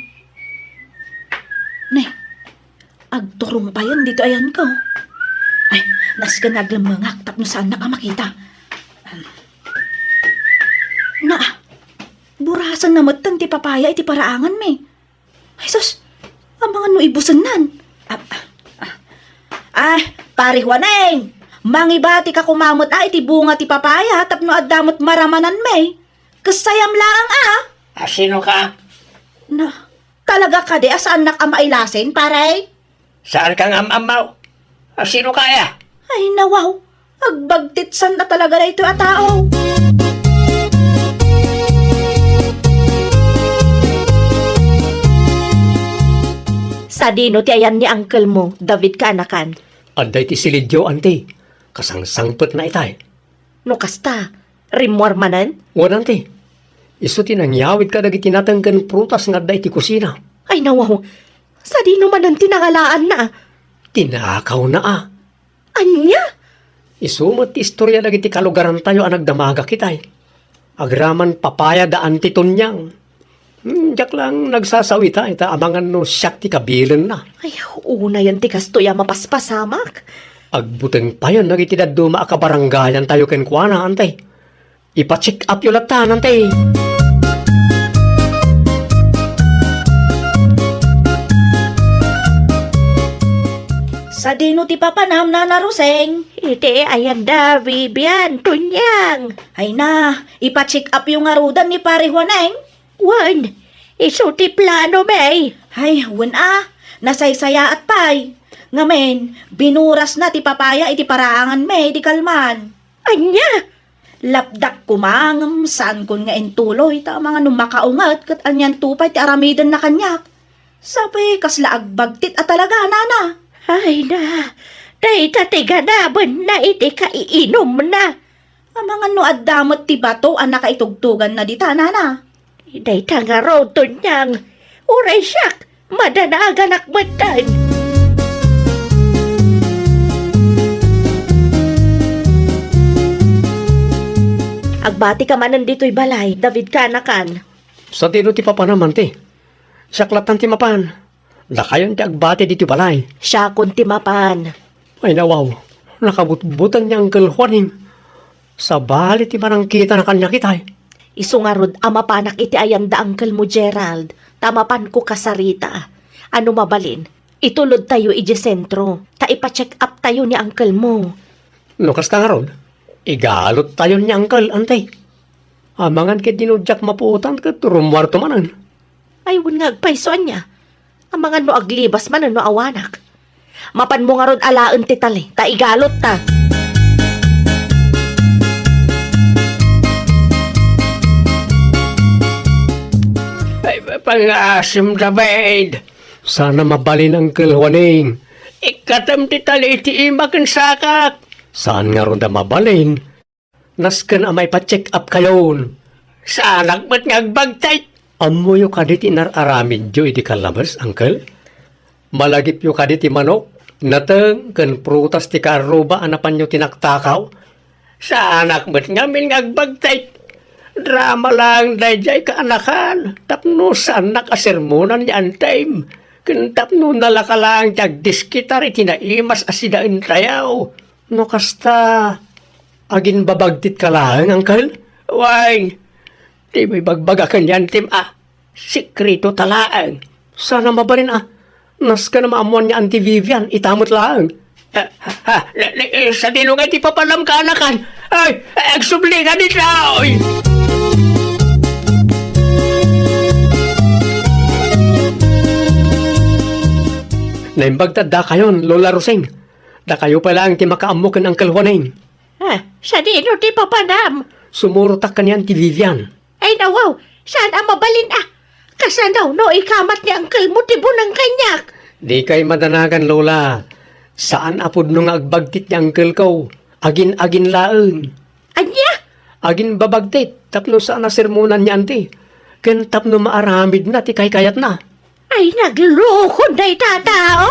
Nay, agturong pa yan dito ayan ko. Ay, nasgan naglamangak tapno saan nakamakita. Na, burasan na matan ti papaya iti paraangan me. Ay sus, ang mga no ibusan nan. Pari Juaneng! Mangibati ka kumamot iti bunga ti papaya tapno addamot maramanan me. Kasayam lang Sino ka? Na, talaga ka di asaan nakamailasin, pare? Saan kang amamaw? Sino kaya? Ay, nawaw. Agbagtitsan na talaga na ito tao. Sa dino ti ayan ni uncle mo, David Kaanakan. Anday ti silidyo, ante. Kasangsangpet na itay. No kasta, rimwar manan? Wanan ti. Iso ti nangyawid ka dagi tinatanggan prutas nga day ti kusina. Ay nawaw, sa dino manan tinangalaan na. Tinakaw na Anya? Isumot ti istorya dagi ti kalugaran tayo ang nagdamaga kitay. Agraman papaya daan ti tunyang. Diyak lang nagsasawita ita amangan no siyak ti kabilan na. Ay, una yan ti kastoya mapaspasamak. Agbuteng pa yan nagitidad duma akabaranggayan tayo kenkwana, antay. Ipa-check up yung latan, antay. Sa dino ti papanam na naruseng. Ite ayan da, Vivian, tunyang. Ay na, ipacheck up yung arudan ni pare Juaneng. Wan, iso ti plano, may. Ay, nasaysaya at pay. Ngamen, binuras na ti papaya iti paraangan me, iti kalman. Anya? Lapdak kumangam, saan kun nga entuloy, ta mga numakaungat, kat anyan tupay ti aramidan na kanyak. Sabi, kasla agbagtit at talaga, nana. Ay na, day tatiga na, na iti kaiinom na. Ang mga no addamot ti bato, ang nakaitugtugan na dita, nana. Day tangaraw, tunyang. Uray siyak, madanagan akbatan. Agbati ka man nandito'y balay, David Kaanakan. Sa dino ti papanaman ti. Saklatan ti mapan. Lakayon ti agbate diti balay. Siya kun timapan. Ay nawaw, nakabutbutan niya ang Juaning. Sa bali ti marangkita na kanya kitay. Isungarod amapanak iti ayanda uncle mo Gerald. Tamapan ko kasarita. Ano mabalin? Itulod tayo iji sentro. Ta ipa-check up tayo ni uncle mo. No kasta nga ron, igalot tayo ni uncle, antay. Amangan kit dinudyak mapuutan kat rumwarto manan. Ay, wun nga agpaisoan niya. Ang mga no aglibas man no awanak. Mapan mo nga ron alaen ti tali. Ta igalot ta. Pang-asim David. Sana mabalin ang Juaning. Ikatam ti tali iti imakin sakak. Saan nga ron da mabalin? Nasken amay pa-check up kayon. Saan agmat nga agbagtay? Amoyo ka diti nararamid jo iti kalabas, uncle. Malagip yo ka diti manok. Nateng ken prutas ti karuba anapan yo tinaktakaw. Saan agmat nga min nga agbagtay? Drama lang dayjay kaanakan. Tapno saan nakasermonan yan time. Ken tapno nalakalang jagdiskitar itinaimas asidain tayaw. No kasta, agin babagtit ka lang, uncle? Why? Di may bagbagakan yan, Tim, Sikrito talaan. Sana mabalin, Nas ka na maamuan niya, Auntie Vivian, itamot lang. Sa dinungay, di pa palam ka, anakan. Ay, agsubli ka dito, oy! Naimbagtad da kayon, Lola Roseng. Da kayo pala ang timakaamukin ang Juaning. Sa dino ti papanam. Sumurutak ka niyan ti Vivian. Ay nawaw, saan ang mabalin Kasanaw no ikamat ni uncle mo ti bunang kanyak. Di kay madanagan, Lola. Saan apod nung agbagtit ni uncle ko? Agin-agin laeng. Anya? Agin babagtit, tapno saan na sermonan niya ante. Ken tapno maaramid na, ti kayat na. Ay, nagloko day tatao.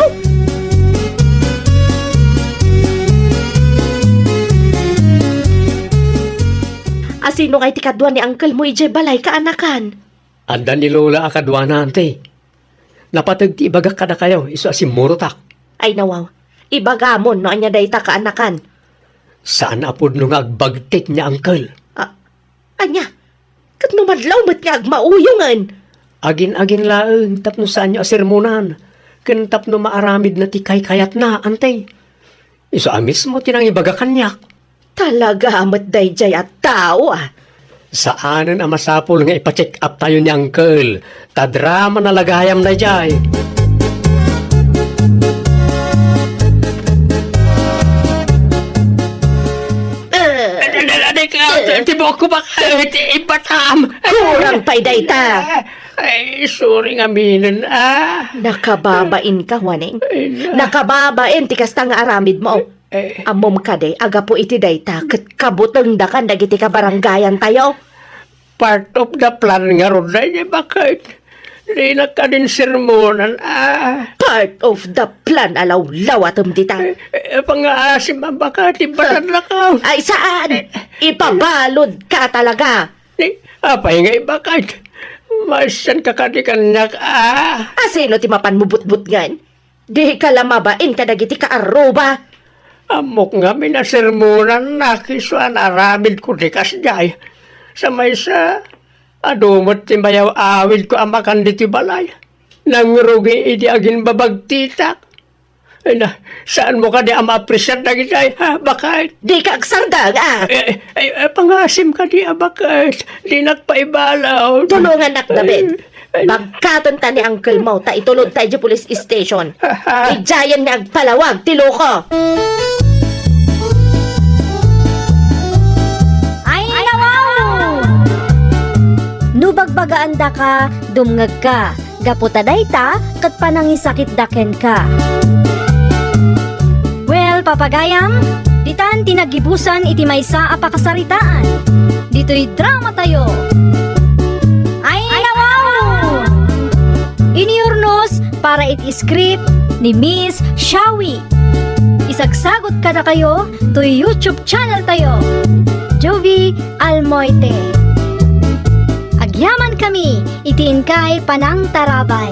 Asino kay tikadwa ni uncle mo ije balay kaanakan? Anda ni Lola akadwa na ante. Napatag ti ibagak kada kayo, iso asim murutak. Ay nawaw, ibagamon no anya dayta kaanakan. Saan apod nung agbagtit niya uncle? Anya, kat numadlaw ba't nga agmauyungan? Agin-agin laeng, tapno saan niyo asermonan. Ken tapno maaramid na ti kayat na ante. Iso amis mo tinang ibagakan niya. Talaga amat dayjay at tao ah. Saanan ang masapol nga ipacheck up tayo ni uncle? Tadrama na lagayam na jay. Tibok ko ba ipatam? Kurang pa'y dayta. Ay, sorry nga minin Nakababain ka, Waneng. Nakababain, tikas ta nga aramid mo. Amom ka day, aga po iti dayta, kat kabutang da ka, dagiti ka barangayan tayo. Part of the plan nga ron na niya, bakit? Di na ka din sermonan, Part of the plan, alaw-law atom dita. Pang-aasim ang bakit, ibalan na ka. Ay, saan? Ipabalod ka talaga. Apay nga bakit? Masan ka kanikanyak, Asino ti mapan mubut-but ngan? Di ka lamabain ka dagiti ka aroba. Amok nga minasermonan na kisuan aramid ko di kasjay. Sa may sa adumot ti bayaw awid ko amakan diti balay. Nangrugi idi agin babagtitak. Ay na, saan mo ka di ama-appreciate na gitay, bakit? Di ka agsardang, Pangasim ka di, bakit? Di nagpaibalaw. Tulungan nak David. Bagkaton ta ni Uncle Mo, ta itulod tayo sa police station. Ijayan na agpalawag, tiloko. Ay, nawaw! Nubagbagaan da ka, dumngag ka. Gaputa dayta, kat panangisakit daken ka. Well, papagayam, ditan tinagibusan iti maysa a pakasaritaan. Dito'y drama tayo. Ay, nawaw! Iniurnos para iti script ni Miss Shawi. Isagsagot ka na kayo to YouTube channel tayo. Jovi Almoite. Agyaman kami, itiin kay Panang Tarabay.